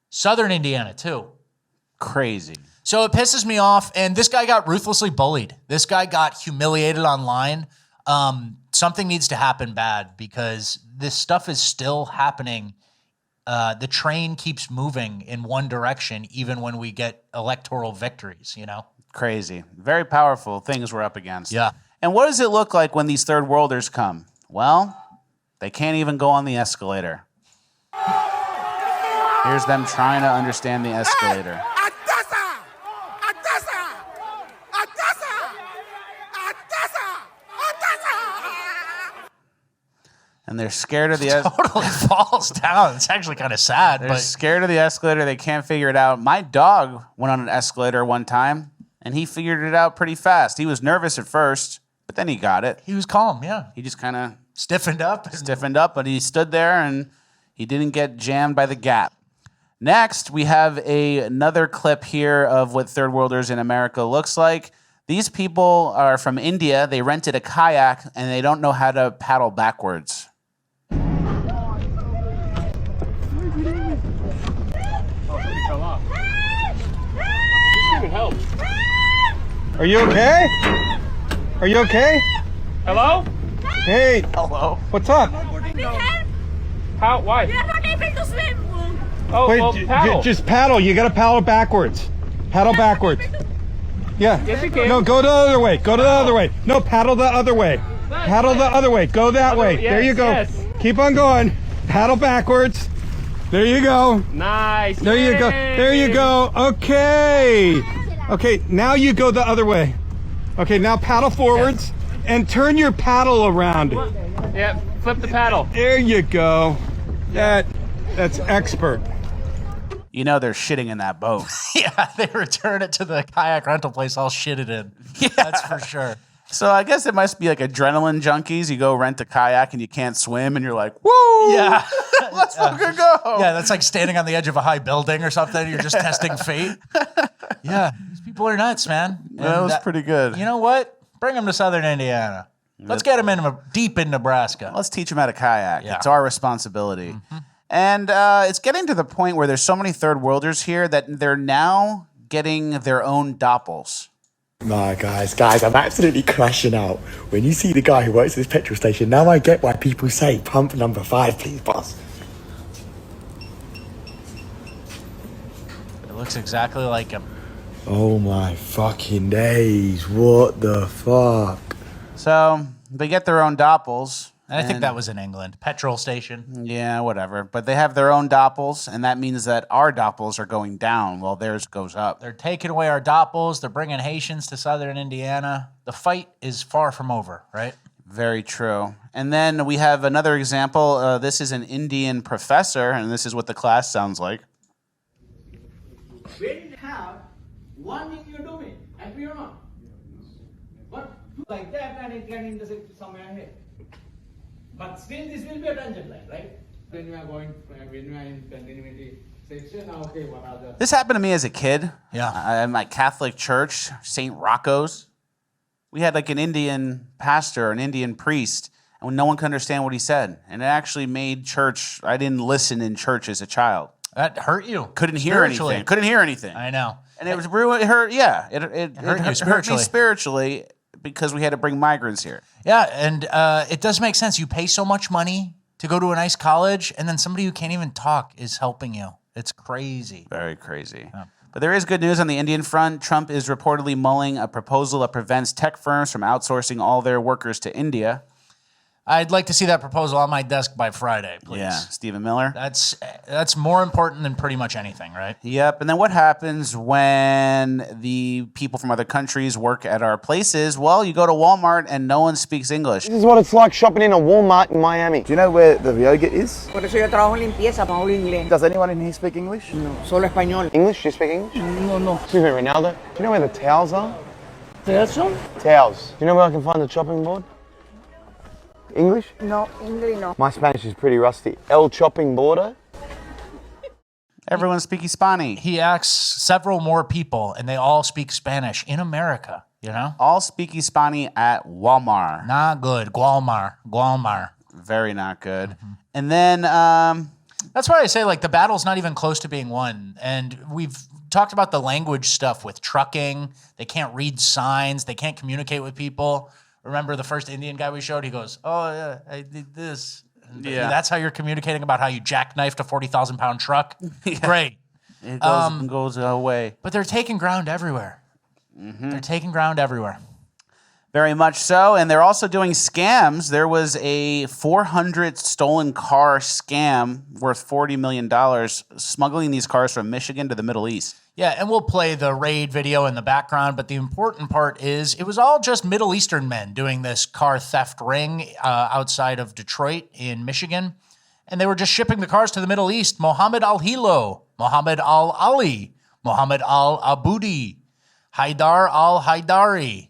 Southern Indiana, too. Crazy. So it pisses me off, and this guy got ruthlessly bullied. This guy got humiliated online. Something needs to happen bad, because this stuff is still happening. The train keeps moving in one direction, even when we get electoral victories, you know? Crazy. Very powerful things we're up against. Yeah. And what does it look like when these third worlders come? Well, they can't even go on the escalator. Here's them trying to understand the escalator. And they're scared of the escalator. Totally falls down. It's actually kind of sad. They're but scared of the escalator. They can't figure it out. My dog went on an escalator one time, and he figured it out pretty fast. He was nervous at first, but then he got it. He was calm, yeah. He just kind of stiffened up, but he stood there, and he didn't get jammed by the gap. Next, we have another clip here of what third worlders in America looks like. These people are from India. They rented a kayak and they don't know how to paddle backwards. Are you okay? Are you okay? Hello? Hey, Hello. what's up? How? Why? We are not able to swim. Oh, Wait, well, paddle. just paddle. You gotta paddle backwards. Paddle backwards. Yeah. Yes, you can. No, go the other way. Go the other way. No, paddle the other way. Paddle the other way. Go that way. There you go. yes. Keep on going. Paddle backwards. There you go. Nice. There you go. There you go. Okay. Okay, now you go the other way. Okay, now paddle forwards and turn your paddle around. Yep. Flip the paddle. There you go. That's expert. You know they're shitting in that boat. Yeah, they return it to the kayak rental place all shitted in. Yeah. That's for sure. So I guess it must be like adrenaline junkies. You go rent a kayak and you can't swim and you're like, woo! Yeah. Let's fucking go. Yeah, that's like standing on the edge of a high building or something. You're just testing fate. Yeah, these people are nuts, man. That was pretty good. You know what? Bring them to Southern Indiana. Let's get them in deep in Nebraska. Let's teach them how to kayak. Yeah. It's our responsibility. Mm-hmm. And it's getting to the point where there's so many third worlders here that they're now getting their own doppels. Nah, guys, I'm absolutely crashing out. When you see the guy who works at this petrol station, now I get why people say, pump number 5, please, boss. It looks exactly like him. Oh my fucking days, what the fuck? So they get their own doppels. And I think that was in England. Petrol station. Yeah, whatever. But they have their own doppels, and that means that our doppels are going down while theirs goes up. They're taking away our doppels. They're bringing Haitians to Southern Indiana. The fight is far from over, right? Very true. And then we have another example. This is an Indian professor, and this is what the class sounds like. When you have one in your domain, agree or not? But like that, and it can intersect somewhere here. But still, this will be a tangent line, right? When you are in continuity section, okay, what are the... This happened to me as a kid. Yeah. At my Catholic church, St. Rocco's. We had like an Indian pastor, an Indian priest, and no one could understand what he said. And it actually made church, I didn't listen in church as a child. That hurt you. Couldn't hear anything. Couldn't hear anything. I know. And it was really, it hurt, yeah. It hurt you hurt me spiritually because we had to bring migrants here. Yeah, and it does make sense. You pay so much money to go to a nice college, and then somebody who can't even talk is helping you. It's crazy. Very crazy. Yeah. But there is good news on the Indian front. Trump is reportedly mulling a proposal that prevents tech firms from outsourcing all their workers to India. I'd like to see that proposal on my desk by Friday, please. Yeah, Stephen Miller. That's more important than pretty much anything, right? Yep. And then what happens when the people from other countries work at our places? Well, you go to Walmart and no one speaks English. This is what it's like shopping in a Walmart in Miami. Do you know where the yoga is? Por eso yo trabajo en limpieza, no hablo inglés. Does anyone in here speak English? No, solo español. English? Do you speak English? No. Excuse me, Ronaldo. Do you know where the towels are? ¿Eso? Towels. Do you know where I can find the chopping board? English? No, English no. My Spanish is pretty rusty. El chopping border? Everyone speaks Hispanic. He asks several more people, and they all speak Spanish in America, you know? All speak Hispanic at Walmart. Not good. Gualmar. Very not good. Mm-hmm. And then... that's why I say, like, the battle's not even close to being won. And we've talked about the language stuff with trucking. They can't read signs. They can't communicate with people. Remember the first Indian guy we showed? He goes, oh, yeah, I did this. Yeah. That's how you're communicating about how you jackknifed a 40,000-pound truck? Yeah. Great. It goes away. But they're taking ground everywhere. Mm-hmm. They're taking ground everywhere. Very much so. And they're also doing scams. There was a 400 stolen car scam worth $40 million, smuggling these cars from Michigan to the Middle East. Yeah, and we'll play the raid video in the background, but the important part is it was all just Middle Eastern men doing this car theft ring outside of Detroit in Michigan, and they were just shipping the cars to the Middle East. Mohammed Al-Hilo, Mohammed Al-Ali, Mohammed Al-Abudi, Haidar Al-Haidari,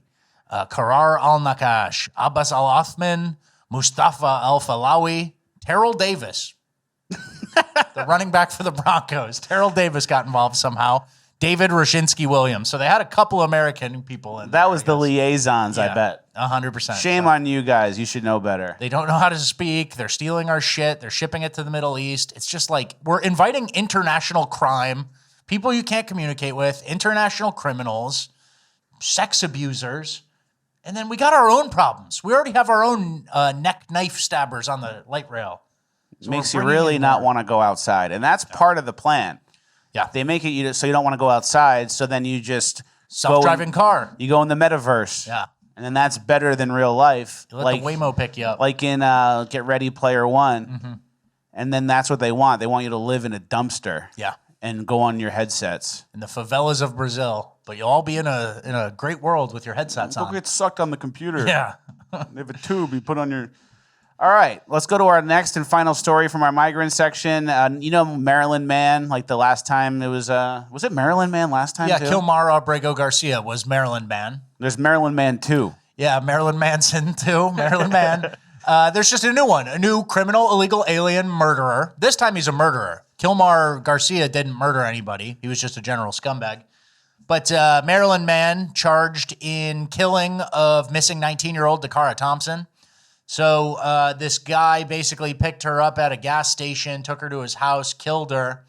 Karar Al-Nakash, Abbas Al-Othman, Mustafa Al-Falawi, Terrell Davis, the running back for the Broncos. Terrell Davis got involved somehow. David Roshinsky Williams. So they had a couple American people in there. That was the liaisons, I bet. 100%. Shame on you guys. You should know better. They don't know how to speak. They're stealing our shit. They're shipping it to the Middle East. It's just like we're inviting international crime, people you can't communicate with, international criminals, sex abusers. And then we got our own problems. We already have our own neck knife stabbers on the light rail. So Makes you really not want to go outside. And that's part of the plan. Yeah. They make it so you don't want to go outside. So then you just self-driving car. You go in the metaverse. Yeah. And then that's better than real life. You let the Waymo pick you up. Like in Get Ready Player One. Mm-hmm. And then that's what they want. They want you to live in a dumpster. Yeah. And go on your headsets. In the favelas of Brazil. But you'll all be in a great world with your headsets on. Don't get sucked on the computer. Yeah. They have a tube you put on your... All right, let's go to our next and final story from our migrant section. You know Maryland Man, like the last time it was it Maryland Man last time too? Kilmar Abrego Garcia was Maryland Man. There's Maryland Man 2. Yeah, Marilyn Manson too, Maryland Man. There's just a new one, a new criminal, illegal alien murderer. This time he's a murderer. Kilmar Garcia didn't murder anybody. He was just a general scumbag. But Maryland Man charged in killing of missing 19-year-old Dakara Thompson. So this guy basically picked her up at a gas station, took her to his house, killed her,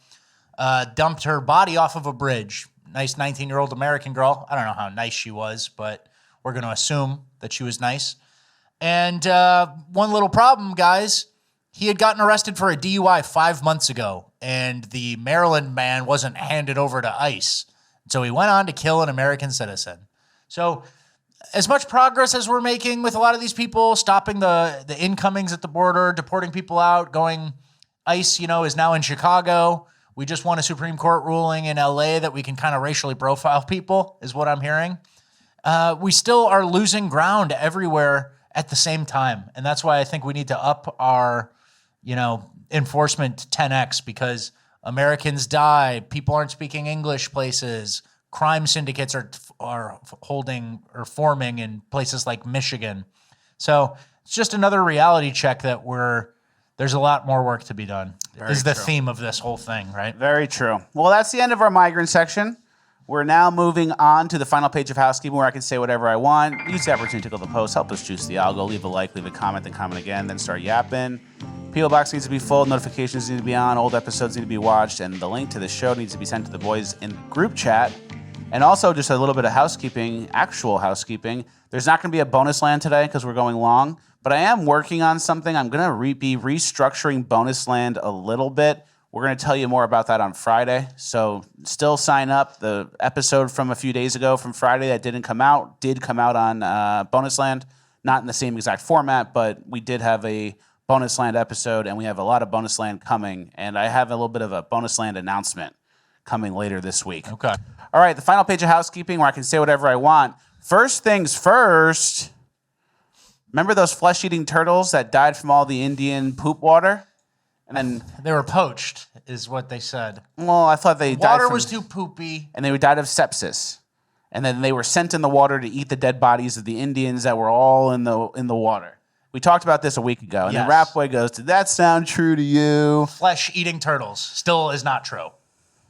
dumped her body off of a bridge. Nice 19-year-old American girl. I don't know how nice she was, but we're going to assume that she was nice. And one little problem, guys, he had gotten arrested for a DUI 5 months ago, and the Maryland Man wasn't handed over to ICE. So he went on to kill an American citizen. So as much progress as we're making with a lot of these people, stopping the incomings at the border, deporting people out, going ICE, is now in Chicago. We just won a Supreme Court ruling in LA that we can kind of racially profile people, is what I'm hearing. We still are losing ground everywhere at the same time. And that's why I think we need to up our, enforcement 10x, because Americans die, people aren't speaking English places, crime syndicates are holding or forming in places like Michigan. So it's just another reality check that there's a lot more work to be done. Is the theme of this whole thing, right? Very true. Well, that's the end of our migrant section. We're now moving on to the final page of housekeeping, where I can say whatever I want. Use the opportunity to tickle the post, help us juice the algo, leave a like, leave a comment, then comment again, then start yapping. P.O. Box needs to be full, notifications need to be on, old episodes need to be watched, and the link to the show needs to be sent to the boys in group chat. And also just a little bit of housekeeping, actual housekeeping. There's not going to be a bonus land today because we're going long, but I am working on something. I'm going to be restructuring bonus land a little bit. We're going to tell you more about that on Friday. So still sign up. The episode from a few days ago from Friday that did come out on bonus land. Not in the same exact format, but we did have a bonus land episode, and we have a lot of bonus land coming. And I have a little bit of a bonus land announcement coming later this week. Okay. All right, the final page of housekeeping where I can say whatever I want. First things first, remember those flesh-eating turtles that died from all the Indian poop water? And then they were poached, is what they said. Well, I thought they died water from, was too poopy. And they died of sepsis. And then they were sent in the water to eat the dead bodies of the Indians that were all in the water. We talked about this a week ago. And then Rapboy goes, did that sound true to you? Flesh-eating turtles still is not true.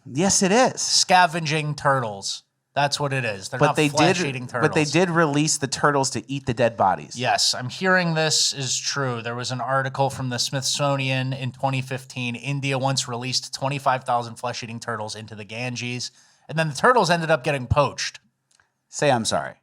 Yes, it is. Scavenging turtles. That's what it is. They're not flesh-eating turtles. But they did release the turtles to eat the dead bodies. Yes, I'm hearing this is true. There was an article from the Smithsonian in 2015. India once released 25,000 flesh-eating turtles into the Ganges, and then the turtles ended up getting poached. Say I'm sorry.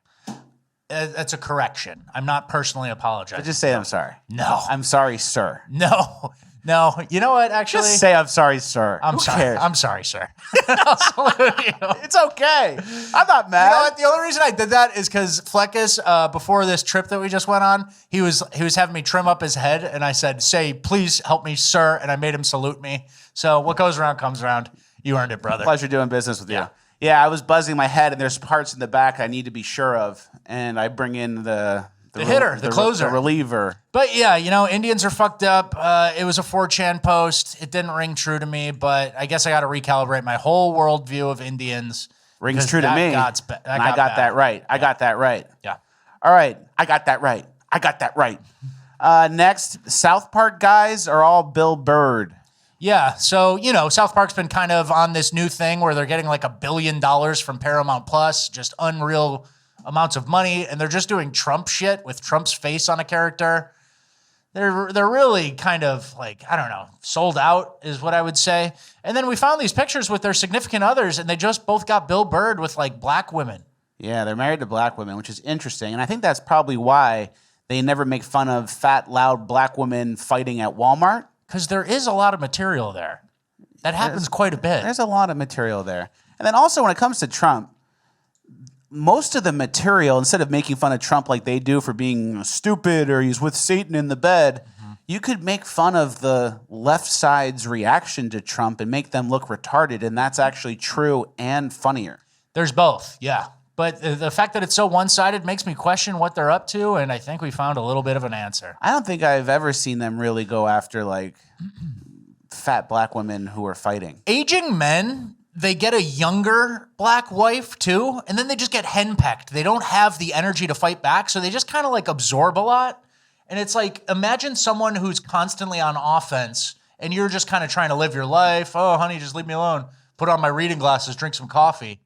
That's a correction. I'm not personally apologizing. But just say I'm sorry. No. I'm sorry, sir. No. You know what, actually? Just say I'm sorry, sir. I'm Who sorry. cares? I'm sorry, sir. I'll salute you. It's okay. I'm not mad. You know what? The only reason I did that is because Fleckus, before this trip that we just went on, he was having me trim up his head, and I said, say, please help me, sir, and I made him salute me. So what goes around comes around. You earned it, brother. Pleasure doing business with you. Yeah, I was buzzing my head, and there's parts in the back I need to be sure of, and I bring in the hitter, the closer. The reliever. But yeah, Indians are fucked up. It was a 4chan post. It didn't ring true to me, but I guess I got to recalibrate my whole worldview of Indians. Rings true to me. I got that right. I got that right. Yeah. All right. I got that right. I got that right. Next, South Park guys are all Bill Bird. Yeah, so, South Park's been kind of on this new thing where they're getting like $1 billion from Paramount Plus, just unreal amounts of money, and they're just doing Trump shit with Trump's face on a character. They're really kind of like, I don't know, sold out is what I would say. And then we found these pictures with their significant others, and they just both got Bill Burred with like black women. Yeah, they're married to black women, which is interesting. And I think that's probably why they never make fun of fat, loud black women fighting at Walmart. Because there is a lot of material there. That happens quite a bit. There's a lot of material there. And then also when it comes to Trump, most of the material, instead of making fun of Trump like they do for being stupid or he's with Satan in the bed, you could make fun of the left side's reaction to Trump and make them look retarded. And that's actually true and funnier. There's both, yeah. But the fact that it's so one-sided makes me question what they're up to, and I think we found a little bit of an answer. I don't think I've ever seen them really go after, like, fat black women who are fighting. Aging men, they get a younger black wife, too, and then they just get henpecked. They don't have the energy to fight back, so they just kind of, like, absorb a lot. And it's like, imagine someone who's constantly on offense, and you're just kind of trying to live your life. Oh, honey, just leave me alone. Put on my reading glasses, drink some coffee.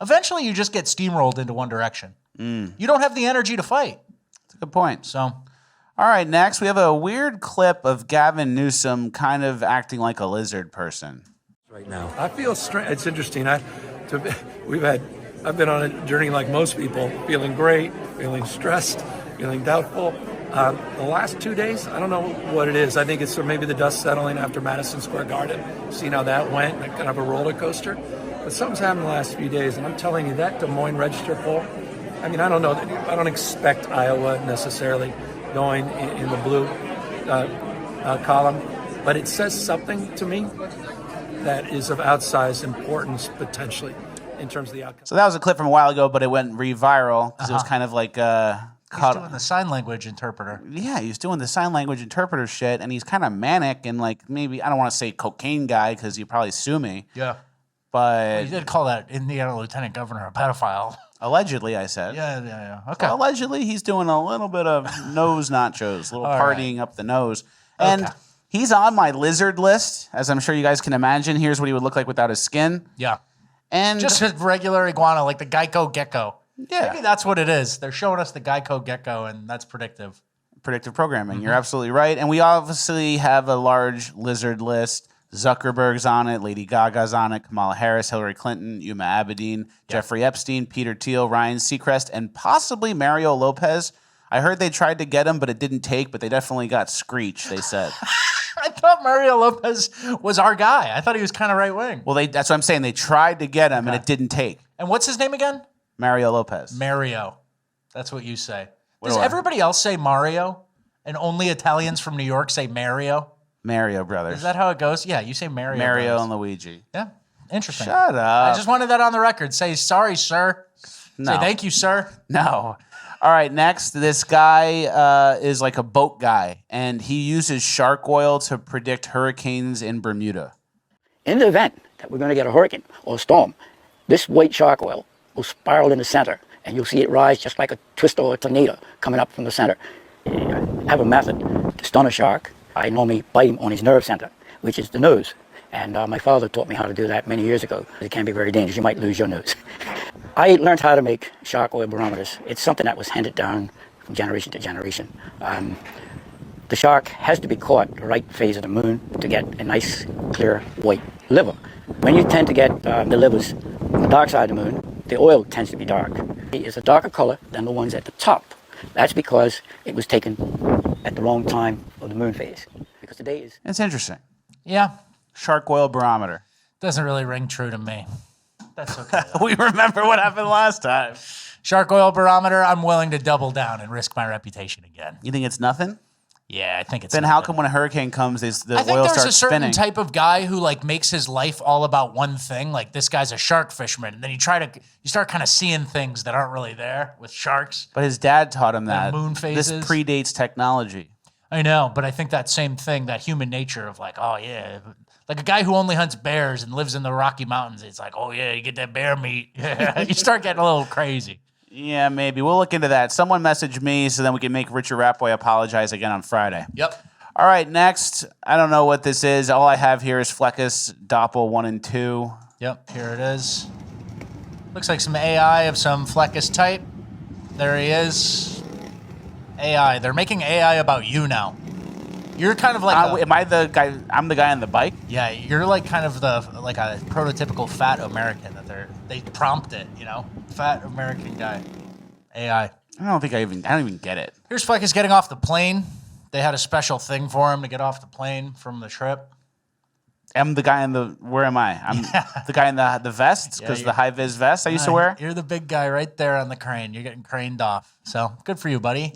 Eventually, you just get steamrolled into one direction. You don't have the energy to fight. That's a good point. So, all right, next we have a weird clip of Gavin Newsom kind of acting like a lizard person. Right now, I feel strange. It's interesting. I've been on a journey like most people, feeling great, feeling stressed, feeling doubtful. The last 2 days, I don't know what it is. I think it's maybe the dust settling after Madison Square Garden. Seeing how that went, kind of a roller coaster. But something's happened the last few days, and I'm telling you, that Des Moines Register poll, I mean, I don't know. I don't expect Iowa necessarily going in the blue column, but it says something to me that is of outsized importance potentially in terms of the outcome. So that was a clip from a while ago, but it went re-viral because it was kind of like he's doing the sign language interpreter. Yeah, he's doing the sign language interpreter shit, and he's kind of manic and like maybe, I don't want to say cocaine guy because he'd probably sue me. Yeah. But he did call that Indiana lieutenant governor a pedophile. Allegedly, I said. Yeah. Okay. So allegedly, he's doing a little bit of nose nachos, a little partying up the nose. And he's on my lizard list, as I'm sure you guys can imagine. Here's what he would look like without his skin. Yeah. And just a regular iguana, like the Geico gecko. Yeah. Maybe that's what it is. They're showing us the Geico gecko, and that's predictive. Predictive programming. You're absolutely right. And we obviously have a large lizard list. Zuckerberg's on it, Lady Gaga's on it, Kamala Harris, Hillary Clinton, Yuma Abedin, Jeffrey Epstein, Peter Thiel, Ryan Seacrest, and possibly Mario Lopez. I heard they tried to get him, but it didn't take, but they definitely got Screech, they said. I thought Mario Lopez was our guy. I thought he was kind of right-wing. Well, that's what I'm saying. They tried to get him, and it didn't take. And what's his name again? Mario Lopez. Mario. That's what you say. Does everybody else say Mario? And only Italians from New York say Mario? Mario Brothers. Is that how it goes? Yeah, you say Mario. Mario Brothers. and Luigi. Yeah, interesting. Shut up. I just wanted that on the record. Say sorry, sir. No. Say thank you, sir. No. All right, next, this guy is like a boat guy, and he uses shark oil to predict hurricanes in Bermuda. In the event that we're going to get a hurricane or a storm, this white shark oil will spiral in the center, and you'll see it rise just like a twist or a tornado coming up from the center. I have a method to stun a shark. I normally bite him on his nerve center, which is the nose. And my father taught me how to do that many years ago. It can be very dangerous. You might lose your nose. I learned how to make shark oil barometers. It's something that was handed down from generation to generation. The shark has to be caught the right phase of the moon to get a nice, clear, white liver. When you tend to get the livers on the dark side of the moon, the oil tends to be dark. It's a darker color than the ones at the top. That's because it was taken at the wrong time of the moon phase. Because the day is... It's interesting. Yeah. Shark oil barometer. Doesn't really ring true to me. That's okay. We remember what happened last time. Shark oil barometer, I'm willing to double down and risk my reputation again. You think it's nothing? Yeah, I think it's Then nothing. how come when a hurricane comes, the I think oil there's starts a certain spinning? type of guy who like makes his life all about one thing. Like this guy's a shark fisherman, and then you start kind of seeing things that aren't really there with sharks. But his dad taught him that. Moon phases. This predates technology. I know, but I think that same thing, that human nature of like, oh yeah, like a guy who only hunts bears and lives in the Rocky Mountains. It's like, oh yeah, you get that bear meat. You start getting a little crazy. Yeah, maybe. We'll look into that. Someone messaged me so then we can make Richard Rapway apologize again on Friday. Yep. All right, next. I don't know what this is. All I have here is Fleckus Doppel 1 and 2. Yep, here it is. Looks like some AI of some Fleckus type. There he is. AI. They're making AI about you now. You're kind of like am I the guy? I'm the guy on the bike? Yeah, you're like kind of like a prototypical fat American that they prompt it, you know? Fat American guy. AI. I don't even get it. Here's Fleckus getting off the plane. They had a special thing for him to get off the plane from the trip. I'm the guy in the, where am I? I'm the guy in the vest, because the high-vis vest I used to wear. You're the big guy right there on the crane. You're getting craned off. So, good for you, buddy.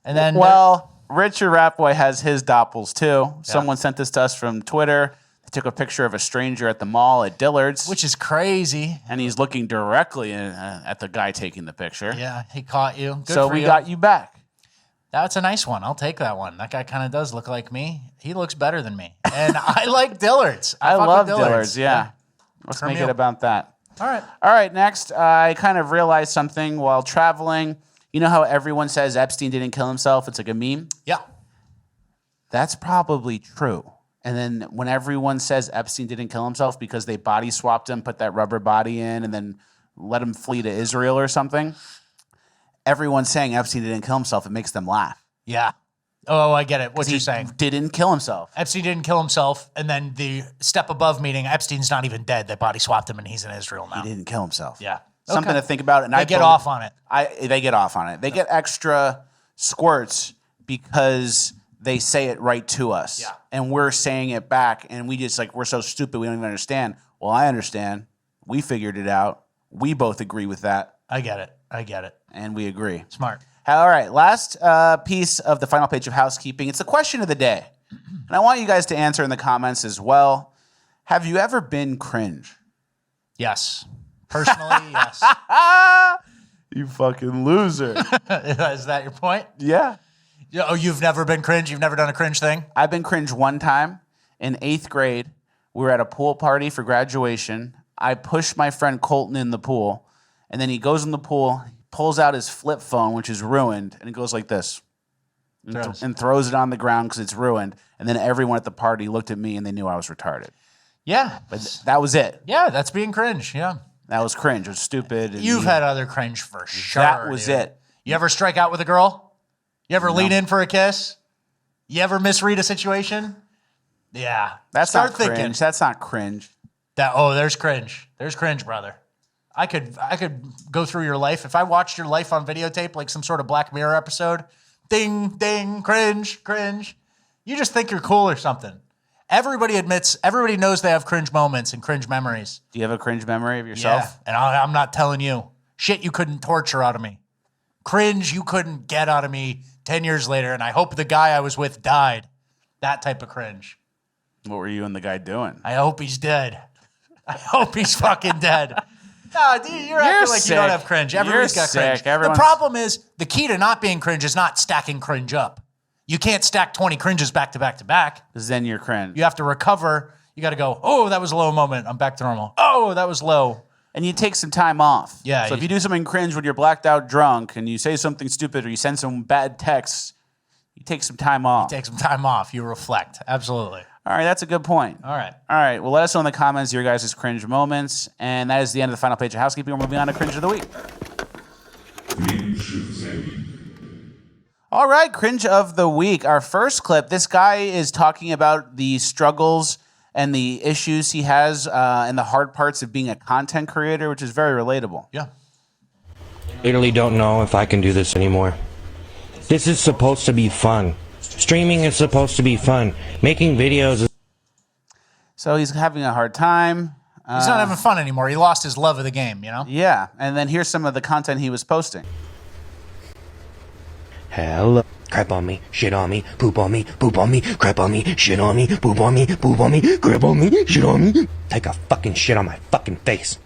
And then... Well, Richard Ratboy has his doppels, too. Yeah. Someone sent this to us from Twitter. They took a picture of a stranger at the mall at Dillard's. Which is crazy. And he's looking directly at the guy taking the picture. Yeah, he caught you. Good so for we you. got you back. That's a nice one. I'll take that one. That guy kind of does look like me. He looks better than me. And I like Dillard's. I love Dillard's, yeah. Let's make it about that. All right. All right, next, I kind of realized something while traveling. You know how everyone says Epstein didn't kill himself? It's like a meme? Yeah. That's probably true. And then when everyone says Epstein didn't kill himself because they body swapped him, put that rubber body in, and then let him flee to Israel or something, everyone's saying Epstein didn't kill himself. It makes them laugh. Yeah. Oh, I get it. What you're saying. Didn't kill himself. Epstein didn't kill himself, and then the step above meaning Epstein's not even dead. They body swapped him, and he's in Israel now. He didn't kill himself. Yeah. Something to think about. And they get off on it. They get off on it. They get extra squirts because they say it right to us. Yeah. And we're saying it back, and we just we're so stupid we don't even understand. Well, I understand. We figured it out. We both agree with that. I get it. And we agree. Smart. All right, last piece of the final page of housekeeping. It's the question of the day. And I want you guys to answer in the comments as well. Have you ever been cringe? Yes. Personally, yes. You fucking loser. Is that your point? Yeah. Oh, you've never been cringe? You've never done a cringe thing? I've been cringe one time. In 8th grade, we were at a pool party for graduation. I pushed my friend Colton in the pool, and then he goes in the pool, pulls out his flip phone, which is ruined, and he goes like this and throws it on the ground because it's ruined. And then everyone at the party looked at me, and they knew I was retarded. Yeah. But that was it. Yeah, that's being cringe, yeah. That was cringe. It was stupid. You've had other cringe for sure. That was it. You ever strike out with a girl? You ever lean in for a kiss? You ever misread a situation? Yeah. That's Start not thinking. cringe. That's not cringe. There's cringe. There's cringe, brother. I could go through your life. If I watched your life on videotape, like some sort of Black Mirror episode, ding, ding, cringe, cringe. You just think you're cool or something. Everybody knows they have cringe moments and cringe memories. Do you have a cringe memory of yourself? Yeah, and I'm not telling you. Shit you couldn't torture out of me. Cringe you couldn't get out of me 10 years later, and I hope the guy I was with died. That type of cringe. What were you and the guy doing? I hope he's dead. I hope he's fucking dead. No, dude, you're acting like sick. You don't have cringe. Everybody's got cringe. The problem is, the key to not being cringe is not stacking cringe up. You can't stack 20 cringes back to back to back. Because then you're cringe. You have to recover. You got to go, oh, that was a low moment. I'm back to normal. Oh, that was low. And you take some time off. Yeah. So if you do something cringe when you're blacked out drunk and you say something stupid or you send some bad texts, you take some time off. You take some time off. You reflect. Absolutely. All right, that's a good point. All right. All right, well, let us know in the comments your guys' cringe moments. And that is the end of the final page of housekeeping. We're moving on to cringe of the week. All right, cringe of the week. Our first clip, this guy is talking about the struggles and the issues he has and the hard parts of being a content creator, which is very relatable. Yeah. Literally don't know if I can do this anymore. This is supposed to be fun. Streaming is supposed to be fun. Making videos is... So he's having a hard time. He's not having fun anymore. He lost his love of the game, you know? Yeah, and then here's some of the content he was posting. Hello. Crap on me, shit on me, poop on me, crap on me, shit on me, poop on me, crap on me, shit on me. Take a fucking shit on my fucking face.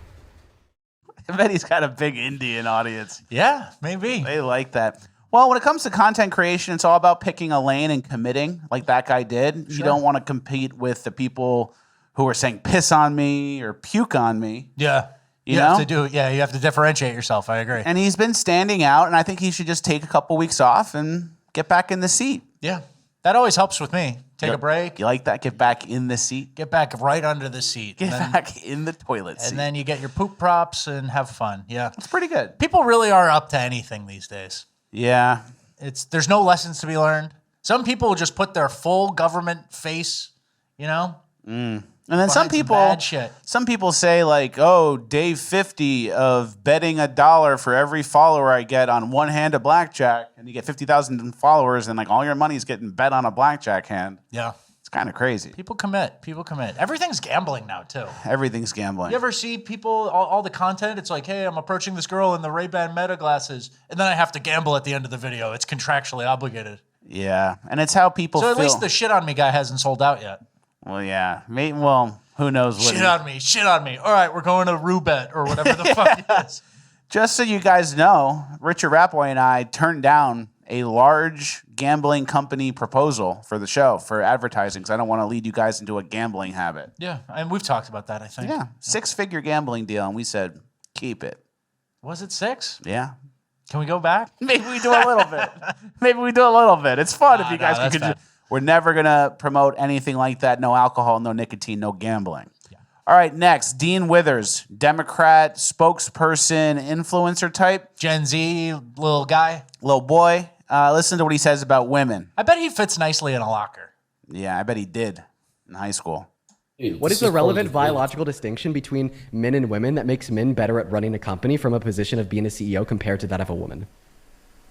I bet he's got a big Indian audience. Yeah, maybe. They like that. Well, when it comes to content creation, it's all about picking a lane and committing like that guy did. Sure. You don't want to compete with the people who are saying piss on me or puke on me. Yeah. You have to differentiate yourself. I agree. And he's been standing out, and I think he should just take a couple weeks off and get back in the seat. Yeah. That always helps with me. Take a break. You like that? Get back in the seat. Get back right under the seat. Get back in the toilet seat. And then you get your poop props and have fun. Yeah. It's pretty good. People really are up to anything these days. Yeah. There's no lessons to be learned. Some people will just put their full government face, you know? And then some people say like, oh, day 50 of betting $1 for every follower I get on one hand of blackjack, and you get 50,000 followers, and like all your money's getting bet on a blackjack hand. Yeah. It's kind of crazy. People commit. Everything's gambling now, too. Everything's gambling. You ever see people, all the content? It's like, hey, I'm approaching this girl in the Ray-Ban Meta glasses, and then I have to gamble at the end of the video. It's contractually obligated. Yeah. And it's how people feel. So at least the shit on me guy hasn't sold out yet. Well, yeah. Well, who knows what Shit on me. All right, we're going to Rubet or whatever the fuck it is. Just so you guys know, Richard Rapoy and I turned down a large gambling company proposal for the show for advertising because I don't want to lead you guys into a gambling habit. Yeah, and we've talked about that, I think. Yeah, 6-figure gambling deal, and we said, keep it. Was it 6? Yeah. Can we go back? Maybe we do a little bit. It's fun if you guys can. We're never going to promote anything like that. No alcohol, no nicotine, no gambling. Yeah. All right, next, Dean Withers, Democrat, spokesperson, influencer type. Gen Z, little guy. Little boy. Listen to what he says about women. I bet he fits nicely in a locker. Yeah, I bet he did in high school. What is the relevant biological distinction between men and women that makes men better at running a company from a position of being a CEO compared to that of a woman?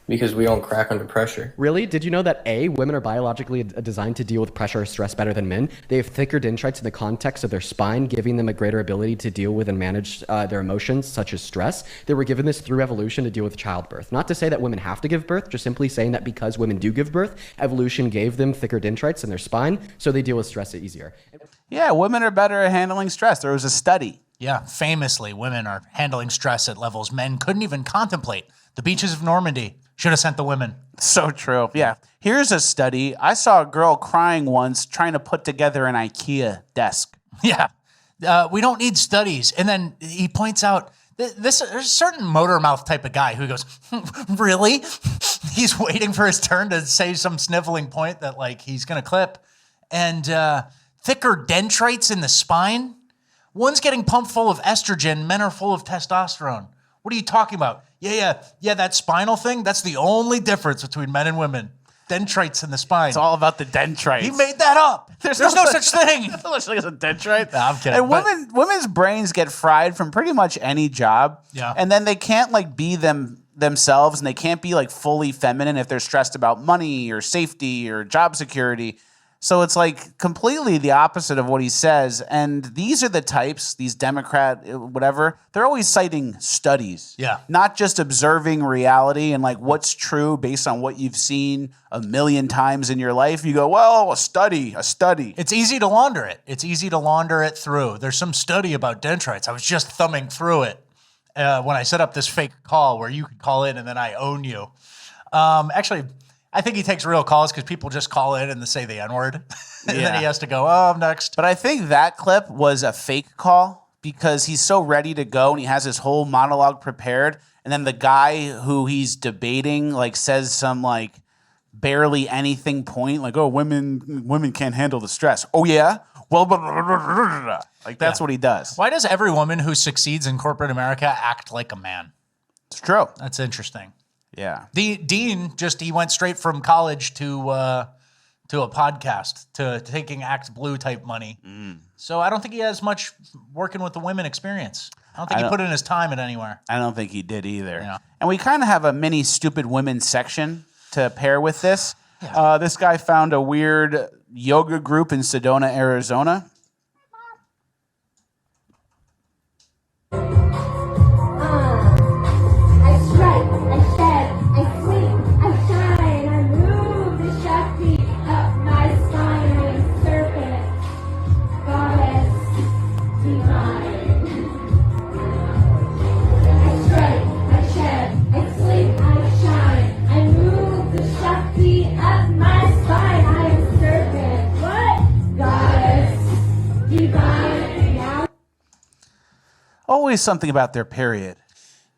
Because we don't crack under pressure. Really? Did you know that women are biologically designed to deal with pressure or stress better than men? They have thicker dendrites in the context of their spine, giving them a greater ability to deal with and manage their emotions, such as stress. They were given this through evolution to deal with childbirth. Not to say that women have to give birth, just simply saying that because women do give birth, evolution gave them thicker dendrites in their spine, so they deal with stress easier. Yeah, women are better at handling stress. There was a study. Yeah, famously, women are handling stress at levels men couldn't even contemplate. The beaches of Normandy. Should have sent the women. So true. Yeah. Here's a study. I saw a girl crying once trying to put together an IKEA desk. Yeah. We don't need studies. And then he points out there's a certain motor mouth type of guy who goes, really? He's waiting for his turn to say some sniveling point that like he's going to clip. And thicker dendrites in the spine. One's getting pumped full of estrogen. Men are full of testosterone. What are you talking about? Yeah, that spinal thing, that's the only difference between men and women. Dendrites in the spine. It's all about the dendrites. He made that up. There's no such thing. There's no such thing as a dendrite. No, I'm kidding. And women's brains get fried from pretty much any job. Yeah. And then they can't like be themselves, and they can't be like fully feminine if they're stressed about money or safety or job security. So it's like completely the opposite of what he says. And these are the types, these Democrat, whatever, they're always citing studies. Yeah. Not just observing reality and like what's true based on what you've seen a million times in your life. You go, well, a study. It's easy to launder it through. There's some study about dendrites. I was just thumbing through it when I set up this fake call where you could call in and then I own you. Actually, I think he takes real calls because people just call in and they say the N-word. And then he has to go, I'm next. But I think that clip was a fake call because he's so ready to go and he has his whole monologue prepared. And then the guy who he's debating like says some like barely anything point, like, oh, women can't handle the stress. Oh, yeah? Well, like that's what he does. Why does every woman who succeeds in corporate America act like a man? It's true. That's interesting. Yeah. Dean he went straight from college to a podcast to taking Act Blue type money. So I don't think he has much working with the women experience. I don't think he put in his time at anywhere. I don't think he did either. Yeah. And we kind of have a mini stupid women section to pair with this. Yeah. This guy found a weird yoga group in Sedona, Arizona. Always something about their period.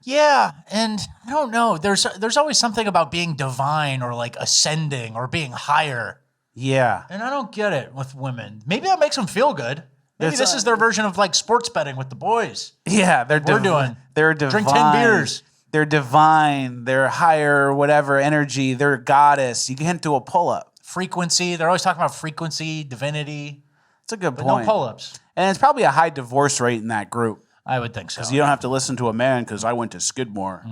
Yeah, and I don't know. There's always something about being divine or like ascending or being higher. Yeah. And I don't get it with women. Maybe that makes them feel good. Maybe this is their version of like sports betting with the boys. Yeah, We're doing. They're divine. Drink 10 beers. They're divine. They're higher, whatever energy. They're a goddess. You can't do a pull-up. Frequency. They're always talking about frequency, divinity. It's a good But point. no pull-ups. And it's probably a high divorce rate in that group. I would think so. Because you don't have to listen to a man because I went to Skidmore.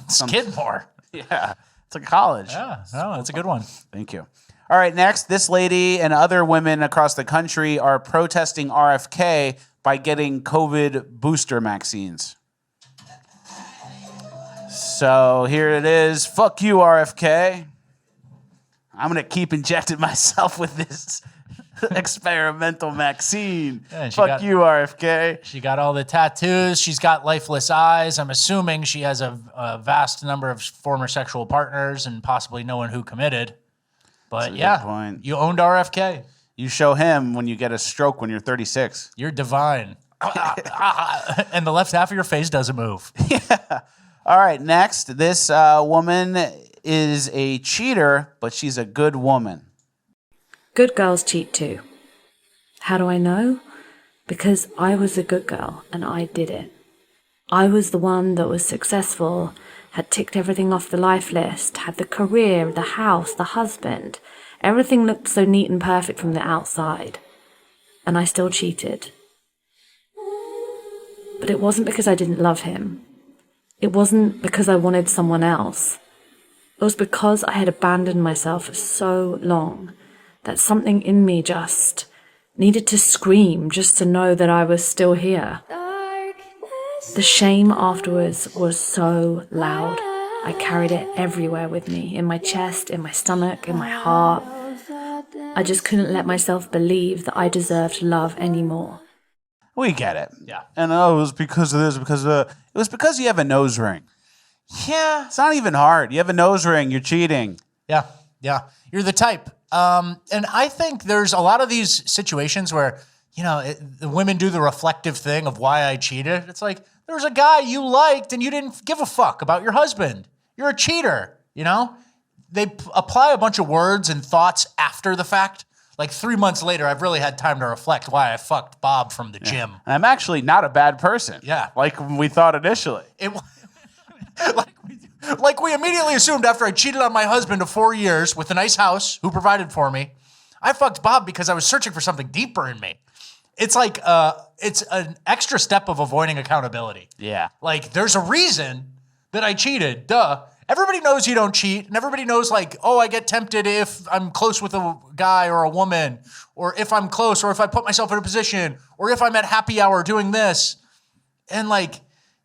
Skidmore. Yeah. It's like college. Yeah. No, that's a good one. Thank you. All right, next, this lady and other women across the country are protesting RFK by getting COVID booster maxines. So here it is. Fuck you, RFK. I'm going to keep injecting myself with this experimental vaccine. Yeah, and Fuck you, RFK. She got all the tattoos. She's got lifeless eyes. I'm assuming she has a vast number of former sexual partners and possibly no one who committed. But yeah, you owned RFK. You show him when you get a stroke when you're 36. You're divine. And the left half of your face doesn't move. Yeah. All right, next. This woman is a cheater, but she's a good woman. Good girls cheat too. How do I know? Because I was a good girl and I did it. I was the one that was successful, had ticked everything off the life list, had the career, the house, the husband. Everything looked so neat and perfect from the outside. And I still cheated. But it wasn't because I didn't love him. It wasn't because I wanted someone else. It was because I had abandoned myself for so long that something in me just needed to scream just to know that I was still here. The shame afterwards was so loud. I carried it everywhere with me, in my chest, in my stomach, in my heart. I just couldn't let myself believe that I deserved love anymore. We get it. Yeah. And it was because of this, it was because you have a nose ring. Yeah. It's not even hard. You have a nose ring, you're cheating. Yeah. Yeah. You're the type. And I think there's a lot of these situations where, you know, the women do the reflective thing of why I cheated. It's like, there was a guy you liked and you didn't give a fuck about your husband. You're a cheater, you know? They apply a bunch of words and thoughts after the fact. Like 3 months later, I've really had time to reflect why I fucked Bob from the gym. And I'm actually not a bad person. Yeah. Like we thought initially. Like we immediately assumed after I cheated on my husband of 4 years with a nice house who provided for me, I fucked Bob because I was searching for something deeper in me. It's like, it's an extra step of avoiding accountability. Yeah. Like there's a reason that I cheated, duh. Everybody knows you don't cheat, and everybody knows like, oh, I get tempted if I'm close with a guy or a woman, or if I'm close, or if I put myself in a position, or if I'm at happy hour doing this. And like,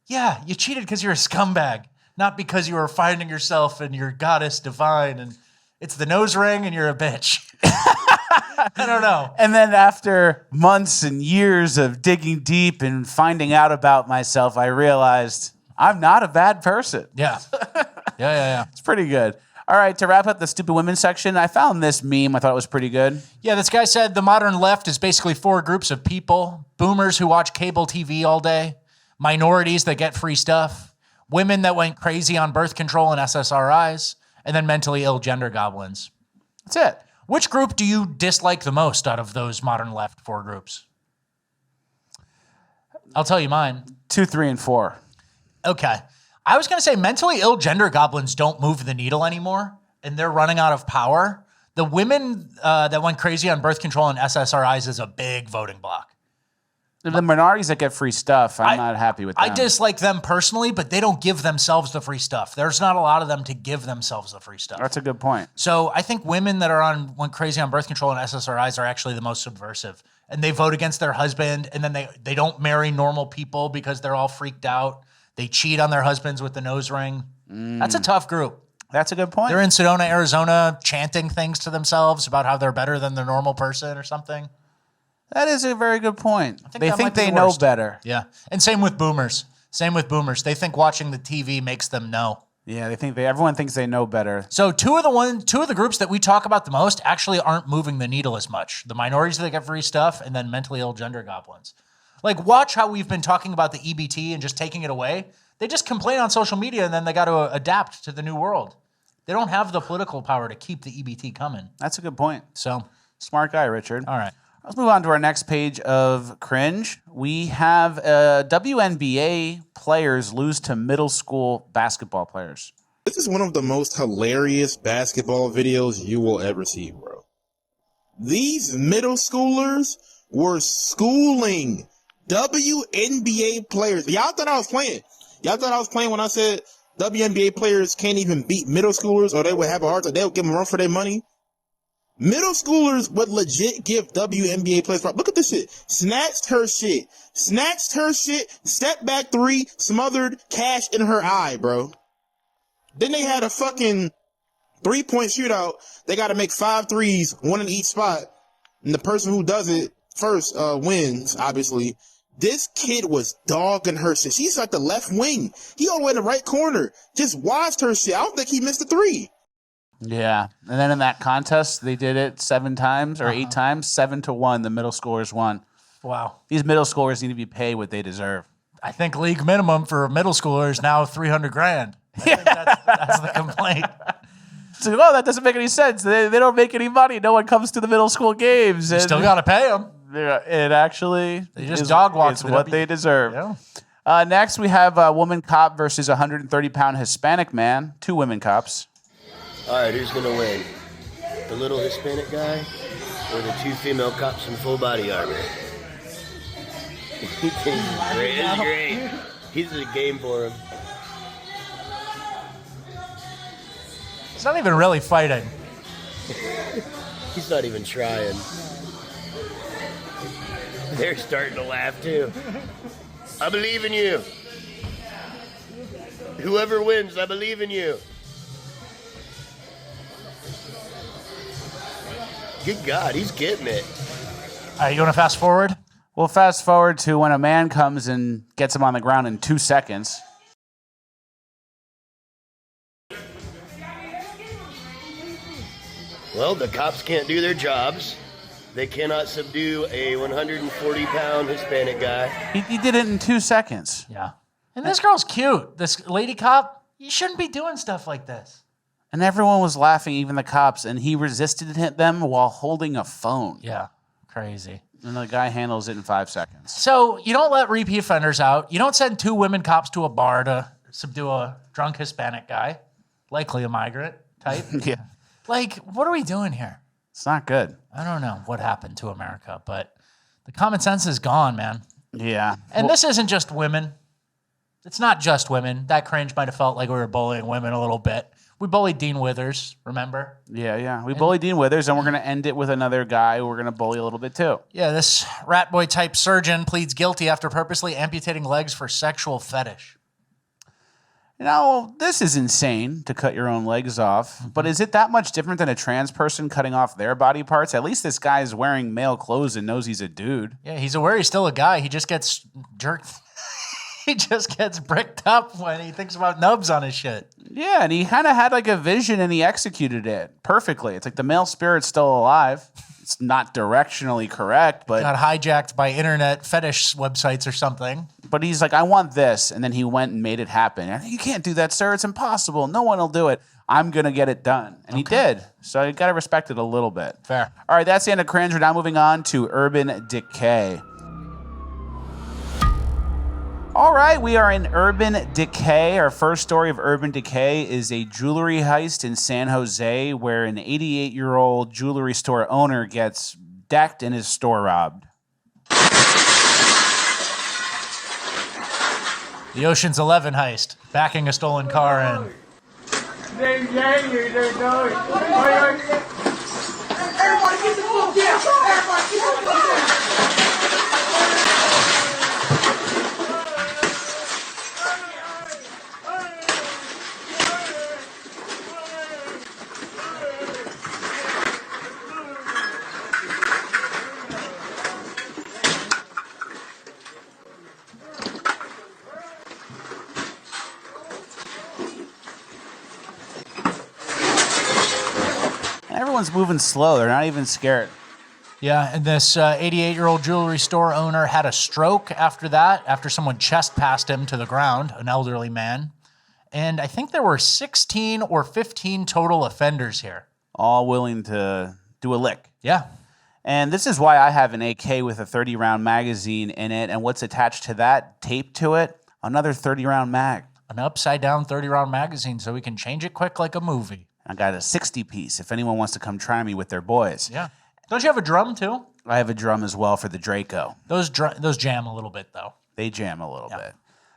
yeah, you cheated because you're a scumbag, not because you were finding yourself and your goddess divine, and it's the nose ring and you're a bitch. I don't know. And then after months and years of digging deep and finding out about myself, I realized I'm not a bad person. Yeah. Yeah. It's pretty good. All right, to wrap up the stupid women section, I found this meme. I thought it was pretty good. Yeah, this guy said the modern left is basically 4 groups of people. Boomers who watch cable TV all day. Minorities that get free stuff. Women that went crazy on birth control and SSRIs. And then mentally ill gender goblins. That's it. Which group do you dislike the most out of those modern left 4 groups? I'll tell you mine. 2, 3, and 4. Okay. I was going to say mentally ill gender goblins don't move the needle anymore, and they're running out of power. The women that went crazy on birth control and SSRIs is a big voting block. The minorities that get free stuff, I'm not happy with them. I dislike them personally, but they don't give themselves the free stuff. There's not a lot of them to give themselves the free stuff. That's a good point. So I think women that went crazy on birth control and SSRIs are actually the most subversive. And they vote against their husband, and then they don't marry normal people because they're all freaked out. They cheat on their husbands with the nose ring. That's a tough group. That's a good point. They're in Sedona, Arizona, chanting things to themselves about how they're better than the normal person or something. That is a very good point. They that think might be they the know worst. better. Yeah. And same with boomers. They think watching the TV makes them know. Yeah, everyone thinks they know better. So two of the groups that we talk about the most actually aren't moving the needle as much. The minorities that get free stuff, and then mentally ill gender goblins. Like, watch how we've been talking about the EBT and just taking it away. They just complain on social media, and then they got to adapt to the new world. They don't have the political power to keep the EBT coming. That's a good point. So smart guy, Richard. All right. Let's move on to our next page of Cringe. We have WNBA players lose to middle school basketball players. This is one of the most hilarious basketball videos you will ever see, bro. These middle schoolers were schooling WNBA players. Y'all thought I was playing. Y'all thought I was playing when I said WNBA players can't even beat middle schoolers, or they would have a hard time. They would give them a run for their money. Middle schoolers would legit give WNBA players. Look at this shit. Snatched her shit, step back three, smothered, cash in her eye, bro. Then they had a fucking 3-point shootout. They got to make 5 threes, one in each spot. And the person who does it first wins, obviously. This kid was dogging her shit. She's like the left wing. He all the way in the right corner. Just watched her shit. I don't think he missed a 3. Yeah. And then in that contest, they did it 7 times or 8 times. 7-1, the middle schoolers won. Wow. These middle schoolers need to be paid what they deserve. I think league minimum for middle schoolers now $300,000. I think that's the complaint. So, oh, that doesn't make any sense. They don't make any money. No one comes to the middle school games. You still got to pay them. It actually they just dog walk. It's what they deserve. Yeah. Next, we have a woman cop versus a 130-pound Hispanic man. 2 women cops. All right, who's going to win? The little Hispanic guy or the 2 female cops in full body armor? Great. It's great. He's a game for him. He's not even really fighting. He's not even trying. They're starting to laugh too. I believe in you. Whoever wins, I believe in you. Good God, he's getting it. All right, you want to fast forward? We'll fast forward to when a man comes and gets him on the ground in 2 seconds. Well, the cops can't do their jobs. They cannot subdue a 140-pound Hispanic guy. He did it in 2 seconds. Yeah. And this girl's cute. This lady cop, you shouldn't be doing stuff like this. And everyone was laughing, even the cops, and he resisted them while holding a phone. Yeah, crazy. And the guy handles it in 5 seconds. So you don't let repeat offenders out. You don't send 2 women cops to a bar to subdue a drunk Hispanic guy, likely a migrant type. Yeah. Like, what are we doing here? It's not good. I don't know what happened to America, but the common sense is gone, man. Yeah. And this isn't just women. It's not just women. That Cringe might have felt like we were bullying women a little bit. We bullied Dean Withers, remember? Yeah. We bullied Dean Withers, and we're going to end it with another guy who we're going to bully a little bit too. Yeah, this rat boy type surgeon pleads guilty after purposely amputating legs for sexual fetish. You know, this is insane to cut your own legs off, but is it that much different than a trans person cutting off their body parts? At least this guy's wearing male clothes and knows he's a dude. Yeah, he's aware he's still a guy. He just gets jerked. He just gets bricked up when he thinks about nubs on his shit. Yeah, and he kind of had like a vision and he executed it perfectly. It's like the male spirit's still alive. It's not directionally correct, but... Got hijacked by internet fetish websites or something. But he's like, I want this. And then he went and made it happen. You can't do that, sir. It's impossible. No one will do it. I'm going to get it done. And he did. So you got to respect it a little bit. Fair. All right, that's the end of Cringe. We're now moving on to Urban Decay. All right, we are in Urban Decay. Our first story of Urban Decay is a jewelry heist in San Jose where an 88-year-old jewelry store owner gets decked and his store robbed. The Ocean's 11 heist, backing a stolen car in. Everybody get the fuck out! Everybody get the fuck out! Everyone's moving slow. They're not even scared. Yeah, and this 88-year-old jewelry store owner had a stroke after that, after someone chest passed him to the ground, an elderly man. And I think there were 16 or 15 total offenders here. All willing to do a lick. Yeah. And this is why I have an AK with a 30-round magazine in it. And what's attached to that, taped to it, another 30-round mag. An upside-down 30-round magazine so we can change it quick like a movie. I got a 60-piece if anyone wants to come try me with their boys. Yeah. Don't you have a drum, too? I have a drum as well for the Draco. Those jam a little bit, though. They jam a little bit.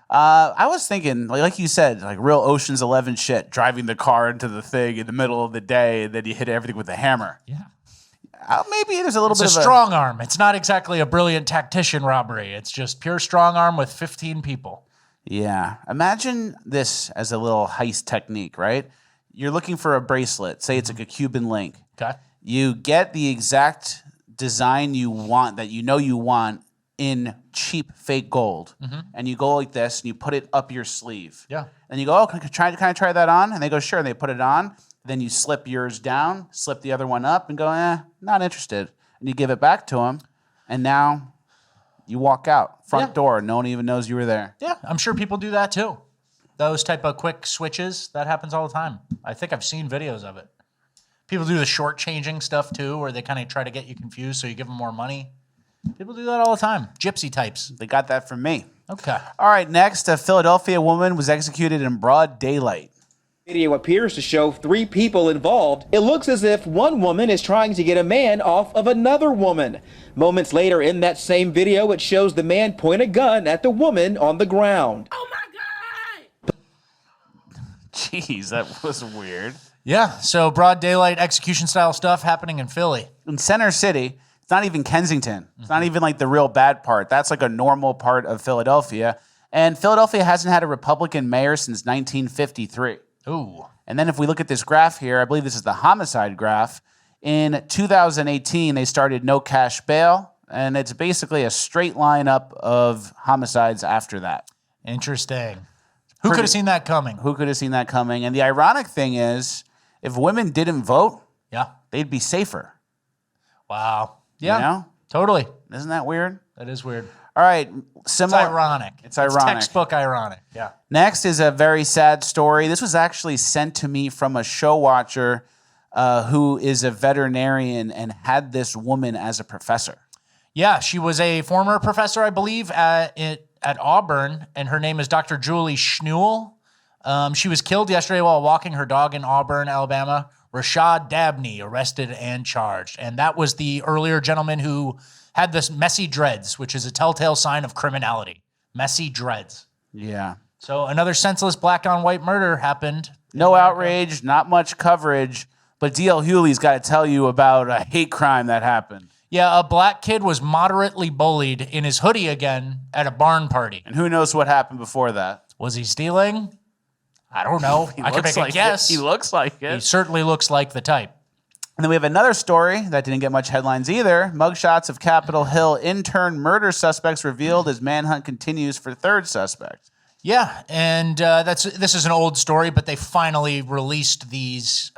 I was thinking, like you said, like real Ocean's 11 shit, driving the car into the thing in the middle of the day, and then you hit everything with a hammer. Yeah. Maybe there's a little bit of a strong arm. It's not exactly a brilliant tactician robbery. It's just pure strong arm with 15 people. Yeah. Imagine this as a little heist technique, right? You're looking for a bracelet. Say it's like a Cuban link. Okay. You get the exact design you want, that you know you want, in cheap fake gold. And you go like this, and you put it up your sleeve. Yeah. And you go, oh, can I try that on? And they go, sure. And they put it on. Then you slip yours down, slip the other one up, and go, not interested. And you give it back to them, and now you walk out. Front door. No one even knows you were there. Yeah, I'm sure people do that too. Those type of quick switches, that happens all the time. I think I've seen videos of it. People do the short-changing stuff too, where they kind of try to get you confused so you give them more money. People do that all the time. Gypsy types. They got that from me. Okay. All right, next, a Philadelphia woman was executed in broad daylight. Video appears to show 3 people involved. It looks as if one woman is trying to get a man off of another woman. Moments later in that same video, it shows the man point a gun at the woman on the ground. Oh my God! Jeez, that was weird. Yeah, so broad daylight execution style stuff happening in Philly. In Center City, it's not even Kensington. It's not even like the real bad part. That's like a normal part of Philadelphia. And Philadelphia hasn't had a Republican mayor since 1953. Ooh. And then if we look at this graph here, I believe this is the homicide graph. In 2018, they started no cash bail, and it's basically a straight line up of homicides after that. Interesting. Who could have seen that coming? Who could have seen that coming? And the ironic thing is, if women didn't vote, they'd be safer. Wow. Yeah, you know? Totally. Isn't that weird? That is weird. All right. It's ironic. It's ironic. Textbook ironic. Yeah. Next is a very sad story. This was actually sent to me from a show watcher who is a veterinarian and had this woman as a professor. Yeah, she was a former professor, I believe, at Auburn, and her name is Dr. Julie Schnuel. She was killed yesterday while walking her dog in Auburn, Alabama. Rashad Dabney arrested and charged. And that was the earlier gentleman who had this messy dreads, which is a telltale sign of criminality. Messy dreads. Yeah. So another senseless black on white murder happened. No outrage, not much coverage, but D.L. Hewley's got to tell you about a hate crime that happened. Yeah, a black kid was moderately bullied in his hoodie again at a barn party. And who knows what happened before that? Was he stealing? I don't know. I could make a guess. He looks like it. He certainly looks like the type. And then we have another story that didn't get much headlines either. Mugshots of Capitol Hill intern murder suspects revealed as manhunt continues for third suspect. Yeah, and this is an old story, but they finally released these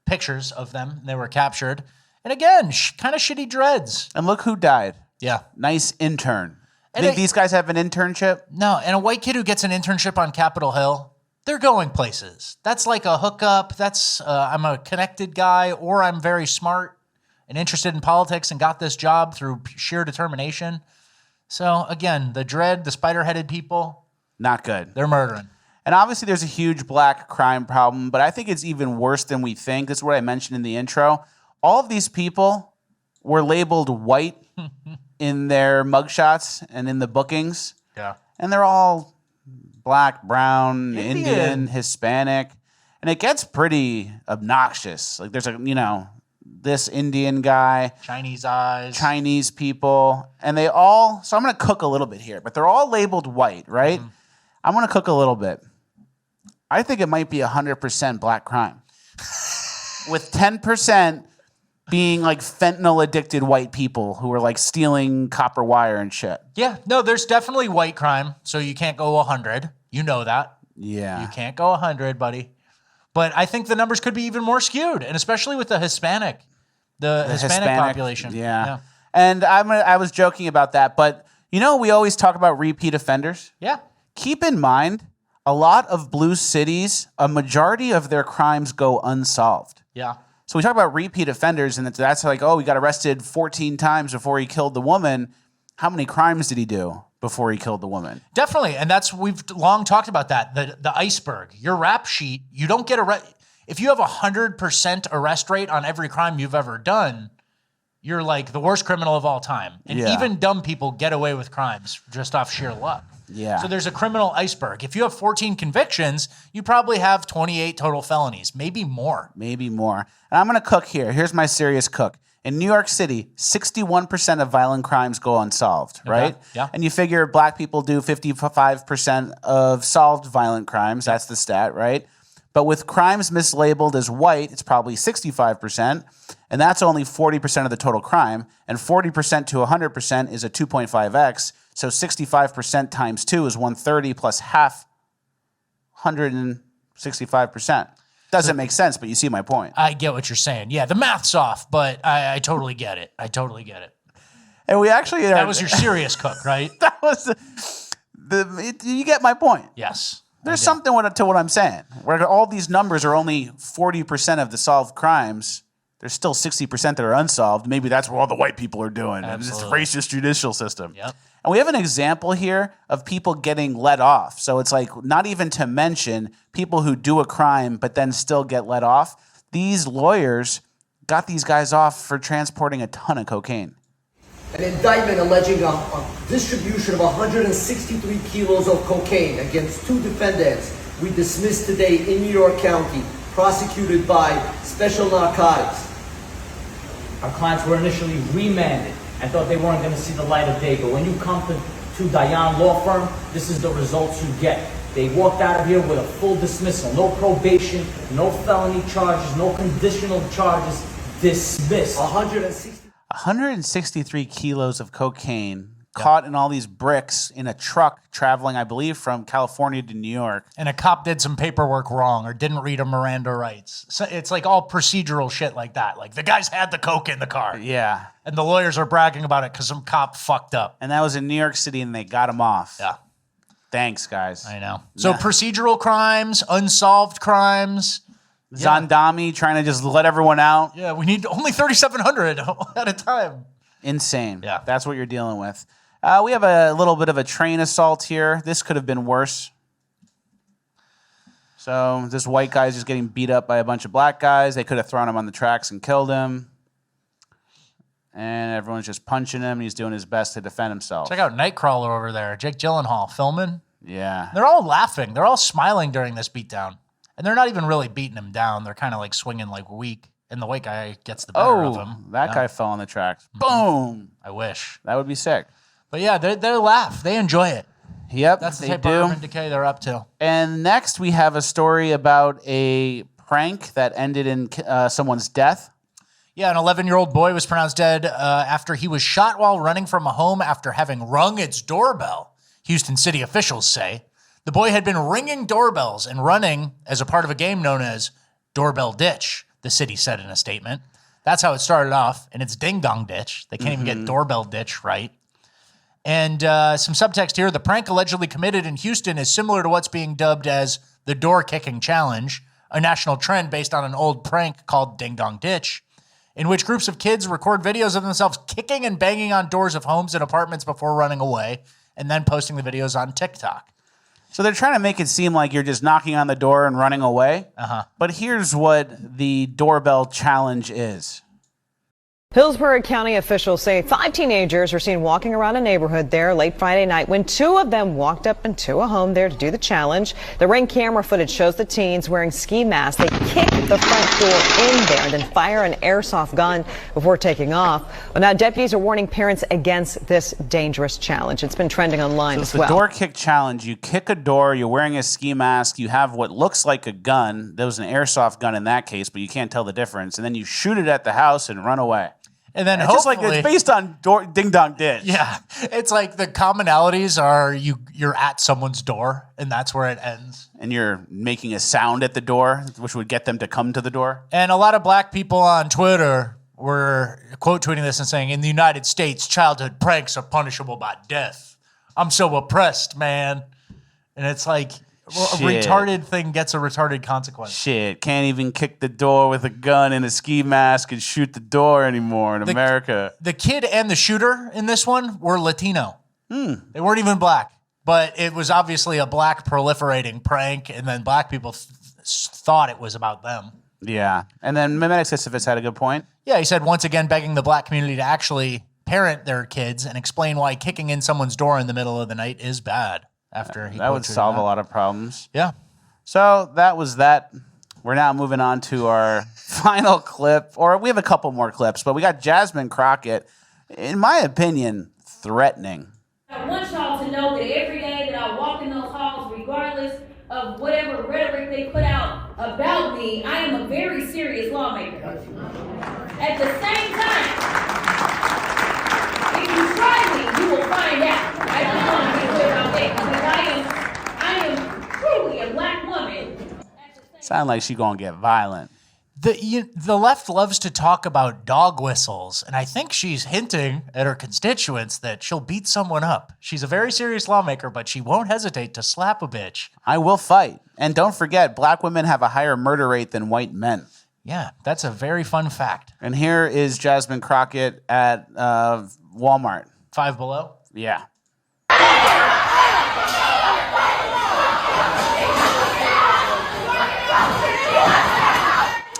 pictures of them. They were captured. And again, kind of shitty dreads. And look who died. Yeah. Nice intern. Think these guys have an internship? No, and a white kid who gets an internship on Capitol Hill, they're going places. That's like a hookup. That's I'm a connected guy, or I'm very smart and interested in politics and got this job through sheer determination. So again, the dread, the spider-headed people, not good. They're murdering. And obviously there's a huge black crime problem, but I think it's even worse than we think. This is what I mentioned in the intro. All of these people were labeled white in their mugshots and in the bookings. Yeah. And they're all black, brown, Indian, Hispanic. And it gets pretty obnoxious. Like there's this Indian guy. Chinese eyes. Chinese people. And they all, so I'm going to cook a little bit here, but they're all labeled white, right? Mm-hmm. I'm going to cook a little bit. I think it might be 100% black crime. With 10% being like fentanyl addicted white people who are like stealing copper wire and shit. Yeah, no, there's definitely white crime, so you can't go 100. You know that. Yeah. You can't go 100, buddy. But I think the numbers could be even more skewed, and especially with the Hispanic, the Hispanic population. Yeah. And I was joking about that, but we always talk about repeat offenders. Yeah. Keep in mind, a lot of blue cities, a majority of their crimes go unsolved. Yeah. So we talk about repeat offenders, and that's like, oh, he got arrested 14 times before he killed the woman. How many crimes did he do before he killed the woman? Definitely, and we've long talked about that. The iceberg, your rap sheet, you don't get arrested. If you have 100% arrest rate on every crime you've ever done, you're like the worst criminal of all time. And even dumb people get away with crimes just off sheer luck. Yeah. So there's a criminal iceberg. If you have 14 convictions, you probably have 28 total felonies, maybe more. Maybe more. And I'm going to cook here. Here's my serious cook. In New York City, 61% of violent crimes go unsolved, right? Yeah. And you figure black people do 55% of solved violent crimes. That's the stat, right? But with crimes mislabeled as white, it's probably 65%. And that's only 40% of the total crime. And 40% to 100% is a 2.5x. So 65% times 2 is 130 plus half, 165%. Doesn't make sense, but you see my point. I get what you're saying. Yeah, the math's off, but I totally get it. And we actually... That was your serious cook, right? That was... you get my point. Yes. There's something to what I'm saying. Where all these numbers are only 40% of the solved crimes, there's still 60% that are unsolved. Maybe that's what all the white people are doing. And it's a racist judicial system. Yep. And we have an example here of people getting let off. So it's like not even to mention people who do a crime but then still get let off. These lawyers got these guys off for transporting a ton of cocaine. An indictment alleging a distribution of 163 kilos of cocaine against 2 defendants we dismissed today in New York County, prosecuted by Special Narcotics. Our clients were initially remanded and thought they weren't going to see the light of day, but when you come to Diane Law Firm, this is the results you get. They walked out of here with a full dismissal, no probation, no felony charges, no conditional charges, dismissed. 163 kilos of cocaine caught in all these bricks in a truck traveling, I believe, from California to New York. And a cop did some paperwork wrong or didn't read a Miranda rights. So it's like all procedural shit like that. Like the guys had the coke in the car. Yeah. And the lawyers are bragging about it because some cop fucked up. And that was in New York City and they got him off. Yeah. Thanks, guys. I know. So procedural crimes, unsolved crimes. Zandami trying to just let everyone out. Yeah, we need only 3,700 at a time. Insane. Yeah. That's what you're dealing with. We have a little bit of a train assault here. This could have been worse. So this white guy's just getting beat up by a bunch of black guys. They could have thrown him on the tracks and killed him. And everyone's just punching him. He's doing his best to defend himself. Check out Nightcrawler over there. Jake Gyllenhaal filming. Yeah. They're all laughing. They're all smiling during this beatdown. And they're not even really beating him down. They're kind of like swinging like weak. And the white guy gets the better of him. That guy fell on the tracks. Boom. I wish. That would be sick. But yeah, they laugh. They enjoy it. Yep, That's the they type do. of urban decay they're up to. And next we have a story about a prank that ended in someone's death. Yeah, an 11-year-old boy was pronounced dead after he was shot while running from a home after having rung its doorbell, Houston city officials say. The boy had been ringing doorbells and running as a part of a game known as Doorbell Ditch, the city said in a statement. That's how it started off, and it's Ding Dong Ditch. They can't even get Doorbell Ditch right. And some subtext here, the prank allegedly committed in Houston is similar to what's being dubbed as the door kicking challenge, a national trend based on an old prank called Ding Dong Ditch, in which groups of kids record videos of themselves kicking and banging on doors of homes and apartments before running away, and then posting the videos on TikTok. So they're trying to make it seem like you're just knocking on the door and running away. But here's what the doorbell challenge is. Hillsborough County officials say 5 teenagers were seen walking around a neighborhood there late Friday night when 2 of them walked up into a home there to do the challenge. The Ring camera footage shows the teens wearing ski masks. They kick the front door in there and then fire an airsoft gun before taking off. Well, now deputies are warning parents against this dangerous challenge. It's been trending online as well. The door kick challenge. You kick a door, you're wearing a ski mask, you have what looks like a gun. There was an airsoft gun in that case, but you can't tell the difference. And then you shoot it at the house and run away. And then it's just like it's based on Ding Dong Ditch. Yeah, it's like the commonalities are you're at someone's door, and that's where it ends. And you're making a sound at the door, which would get them to come to the door. And a lot of black people on Twitter were quote tweeting this and saying, "In the United States, childhood pranks are punishable by death. I'm so oppressed, man." And it's like, Well, a retarded thing gets a retarded consequence. Shit, can't even kick the door with a gun and a ski mask and shoot the door anymore in America. The kid and the shooter in this one were Latino. They weren't even black, but it was obviously a black proliferating prank, and then black people thought it was about them. Yeah, and then Mimetic Sisyphus had a good point. Yeah, he said, once again, begging the black community to actually parent their kids and explain why kicking in someone's door in the middle of the night is bad. That would solve a lot of problems. Yeah. So that was that. We're now moving on to our final clip, or we have a couple more clips, but we got Jasmine Crockett, in my opinion, threatening. I want y'all to know that every day that I walk in those halls, regardless of whatever rhetoric they put out about me, I am a very serious lawmaker. At the same time, if you try me, you will find out. I just want to be clear about that because I am truly a black woman. Sound like she gonna get violent. The left loves to talk about dog whistles, and I think she's hinting at her constituents that she'll beat someone up. She's a very serious lawmaker, but she won't hesitate to slap a bitch. I will fight. And don't forget, black women have a higher murder rate than white men. Yeah, that's a very fun fact. And here is Jasmine Crockett at Walmart. Five Below? Yeah.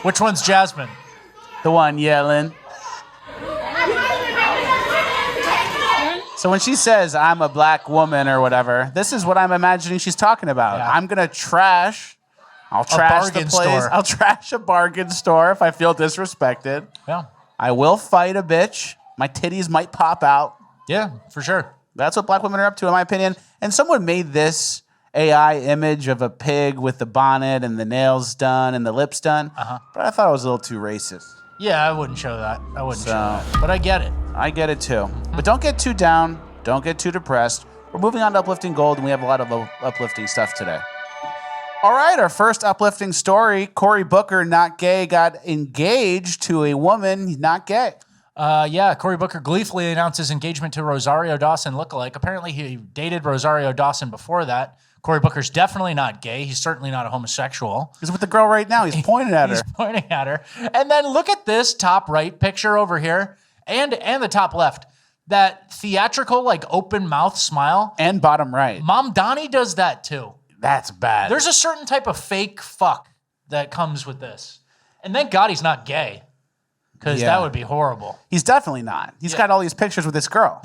Which one's Jasmine? The one yelling. So when she says, I'm a black woman or whatever, this is what I'm imagining she's talking about. Yeah. I'm going to trash. I'll trash the place. Store. I'll trash a bargain store if I feel disrespected. Yeah. I will fight a bitch. My titties might pop out. Yeah, for sure. That's what black women are up to, in my opinion. And someone made this AI image of a pig with the bonnet and the nails done and the lips done. But I thought it was a little too racist. Yeah, I wouldn't show that. I wouldn't show that. But I get it. I get it too. But don't get too down. Don't get too depressed. We're moving on to Uplifting Gold, and we have a lot of uplifting stuff today. All right, our first uplifting story. Cory Booker, not gay, got engaged to a woman not gay. Yeah, Cory Booker gleefully announced his engagement to Rosario Dawson lookalike. Apparently, he dated Rosario Dawson before that. Cory Booker's definitely not gay. He's certainly not a homosexual. He's with the girl right now. He's pointing at her. He's pointing at her. And then look at this top right picture over here and the top left. That theatrical, like, open mouth smile. And bottom right. Mom Donnie does that too. That's bad. There's a certain type of fake fuck that comes with this. And thank God he's not gay. Because that would be horrible. He's definitely not. He's got all these pictures with this girl.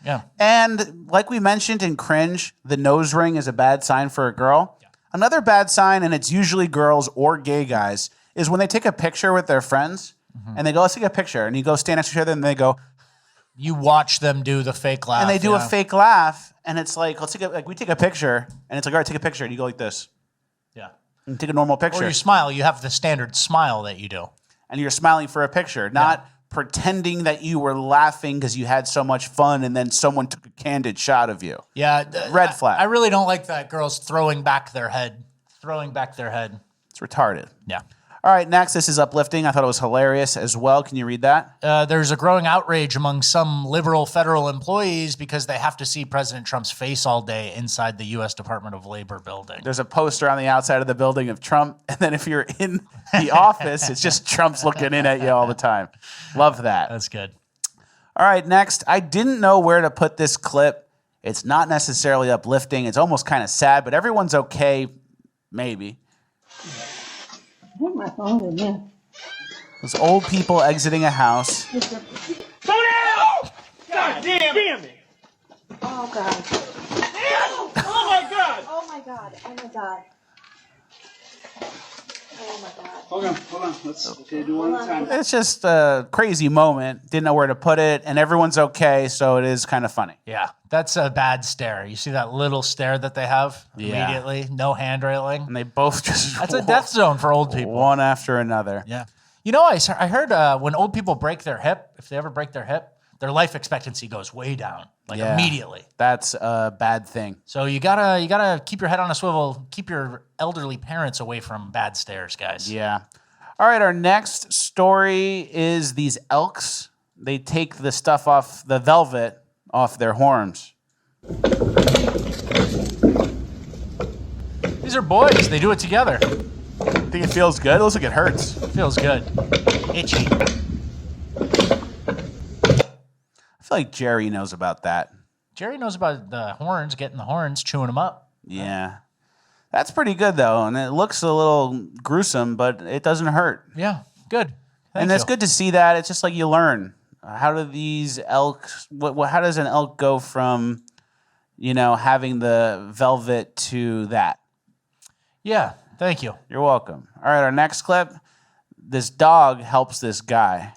Yeah. And like we mentioned in Cringe, the nose ring is a bad sign for a girl. Yeah. Another bad sign, and it's usually girls or gay guys, is when they take a picture with their friends and they go, let's take a picture. And you go stand next to each other and they go. You watch them do the fake laugh. And they do a fake laugh. And it's like, we take a picture. And it's like, all right, take a picture. And you go like this. Yeah. And take a normal picture. Or you smile. You have the standard smile that you do. And you're smiling for a picture, not pretending that you were laughing because you had so much fun and then someone took a candid shot of you. Yeah. Red flag. I really don't like that girls throwing back their head. It's retarded. Yeah. All right, next, this is Uplifting. I thought it was hilarious as well. Can you read that? There's a growing outrage among some liberal federal employees because they have to see President Trump's face all day inside the U.S. Department of Labor building. There's a poster on the outside of the building of Trump, and then if you're in the office, it's just Trump's looking in at you all the time. Love that. That's good. All right, next, I didn't know where to put this clip. It's not necessarily uplifting. It's almost kind of sad, but everyone's okay, maybe. Put my phone in there. Those old people exiting a house. Slow down! God damn it! Oh, God. Oh, my God! Oh, my God. Oh, my God. Oh, my God. Hold on. Let's do one at a time. It's just a crazy moment. Didn't know where to put it, and everyone's okay, so it is kind of funny. Yeah, that's a bad stare. You see that little stare that they have immediately? No hand railing. And they both just... That's a death zone for old people. One after another. Yeah. You know, I heard when old people break their hip, if they ever break their hip, their life expectancy goes way down, immediately. That's a bad thing. So you gotta keep your head on a swivel, keep your elderly parents away from bad stares, guys. Yeah. All right, our next story is these elks. They take the stuff off, the velvet off their horns. This These are boys. They do it together. Think it feels good? It looks like it hurts. It feels good. Itchy. I feel like Jerry knows about that. Jerry knows about the horns, getting the horns, chewing them up. Yeah. That's pretty good, though. And it looks a little gruesome, but it doesn't hurt. Yeah, good. And it's good to see that. It's just like you learn. How do these elk, how does an elk go from, having the velvet to that? Yeah, thank you. You're welcome. All right, our next clip. This dog helps this guy.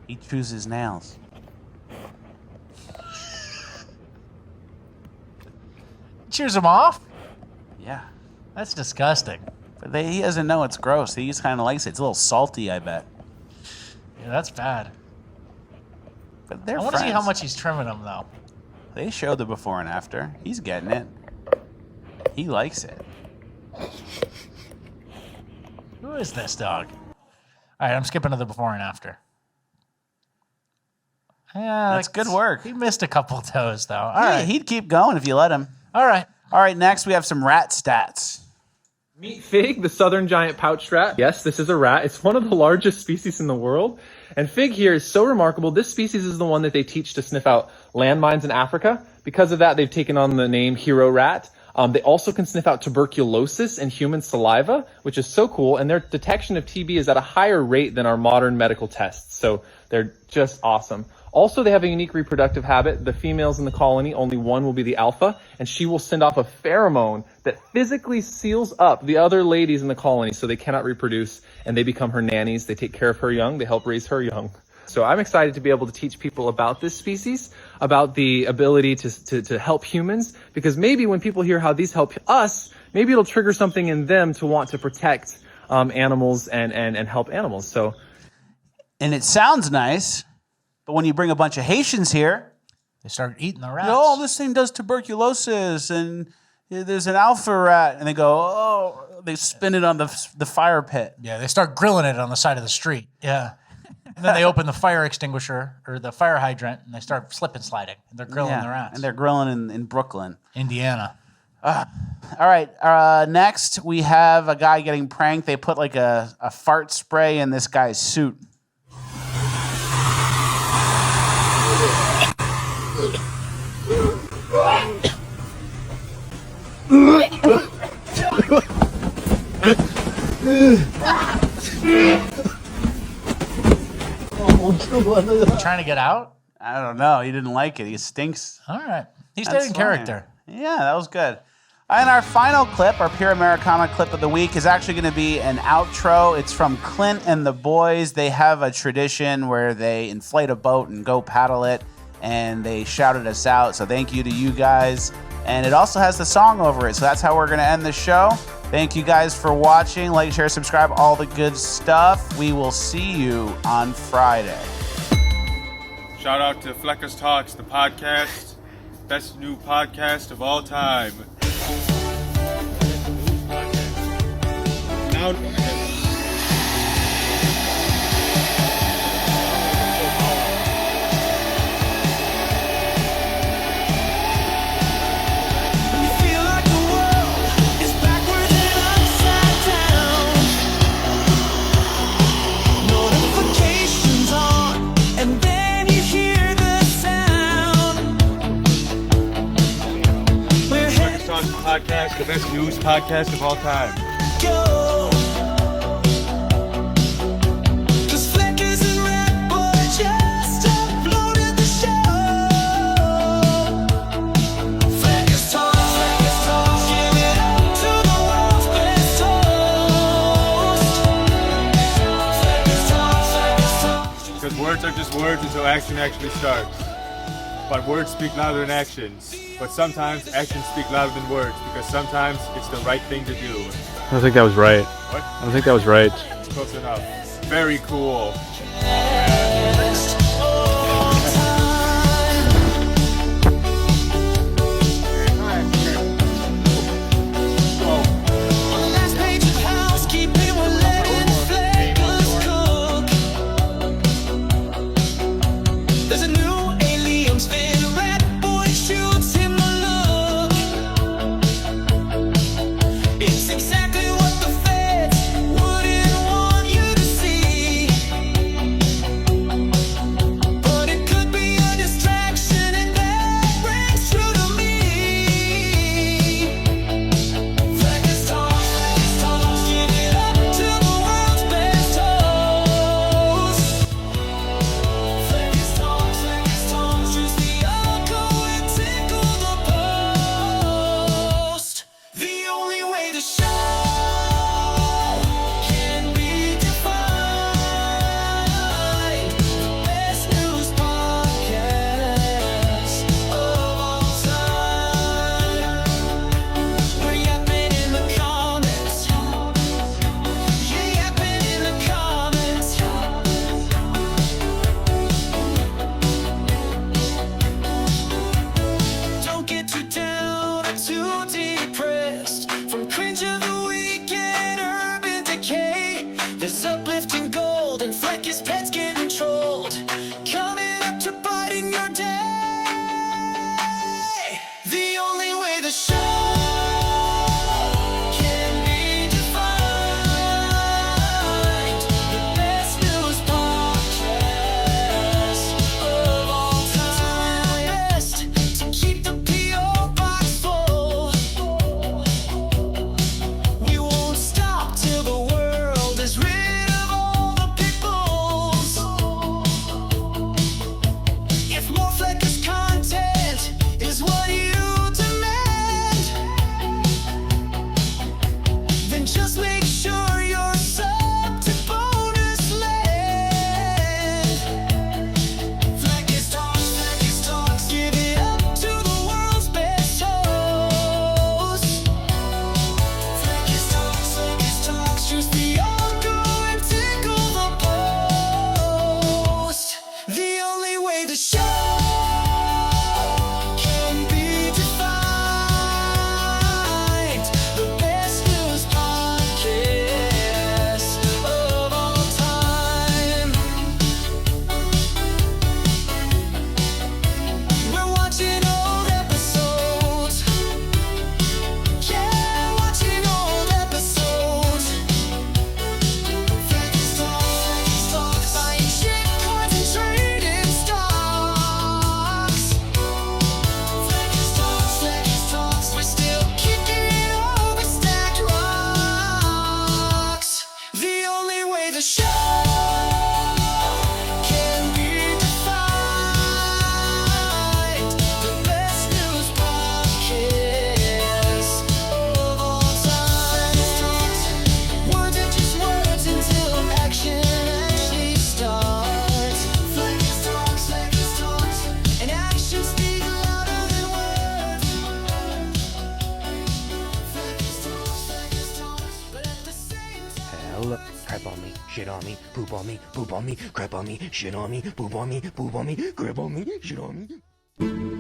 He chews his nails. Cheers him off? Yeah. That's disgusting. But he doesn't know it's gross. He just kind of likes it. It's a little salty, I bet. Yeah, that's bad. But they're I want to see friends. how much he's trimming them, though. They showed the before and after. He's getting it. He likes it. Who is this dog? All right, I'm skipping to the before and after. Yeah, That's good work. He missed a couple toes, though. All Yeah, right. he'd keep going if you let him. All right. All right, next we have some rat stats. Meet Fig, the southern giant pouched rat. Yes, this is a rat. It's one of the largest species in the world. And Fig here is so remarkable. This species is the one that they teach to sniff out landmines in Africa. Because of that, they've taken on the name hero rat. They also can sniff out tuberculosis in human saliva, which is so cool. And their detection of TB is at a higher rate than our modern medical tests. So they're just awesome. Also, they have a unique reproductive habit. The females in the colony, only one will be the alpha, and she will send off a pheromone that physically seals up the other ladies in the colony so they cannot reproduce, and they become her nannies. They take care of her young. They help raise her young. So I'm excited to be able to teach people about this species, about the ability to help humans, because maybe when people hear how these help us, maybe it'll trigger something in them to want to protect animals and help animals. So, and it sounds nice. But when you bring a bunch of Haitians here, they start eating the rats. Oh, this thing does tuberculosis, and there's an alpha rat, and they go, oh, they spin it on the fire pit. Yeah, they start grilling it on the side of the street. Yeah. And then they open the fire extinguisher or the fire hydrant, and they start slip and sliding. And they're grilling the rats. And they're grilling in Brooklyn. Indiana. All right, next we have a guy getting pranked. They put like a fart spray in this guy's suit. Trying to get out? I don't know. He didn't like it. He stinks. All right. He That's stayed in fine. character. Yeah, that was good. And our final clip, our Pure Americana clip of the week, is actually going to be an outro. It's from Clint and the boys. They have a tradition where they inflate a boat and go paddle it, and they shouted us out. So thank you to you guys. And it also has the song over it. So that's how we're going to end the show. Thank you guys for watching. Like, share, subscribe, all the good stuff. We will see you on Friday. Shout out to Fleckers Talks, the podcast. Best new podcast of all time. Now, podcast, the best news podcast of all time. Because words are just words until action actually starts. But words speak louder than actions. But sometimes actions speak louder than words, because sometimes it's the right thing to do. I don't think that was right. What? I don't think that was right. Close enough. Very cool. hell. Crap on me, shit on me, poop on me, crap on me, shit on me, poop on me, crap on me, shit on me.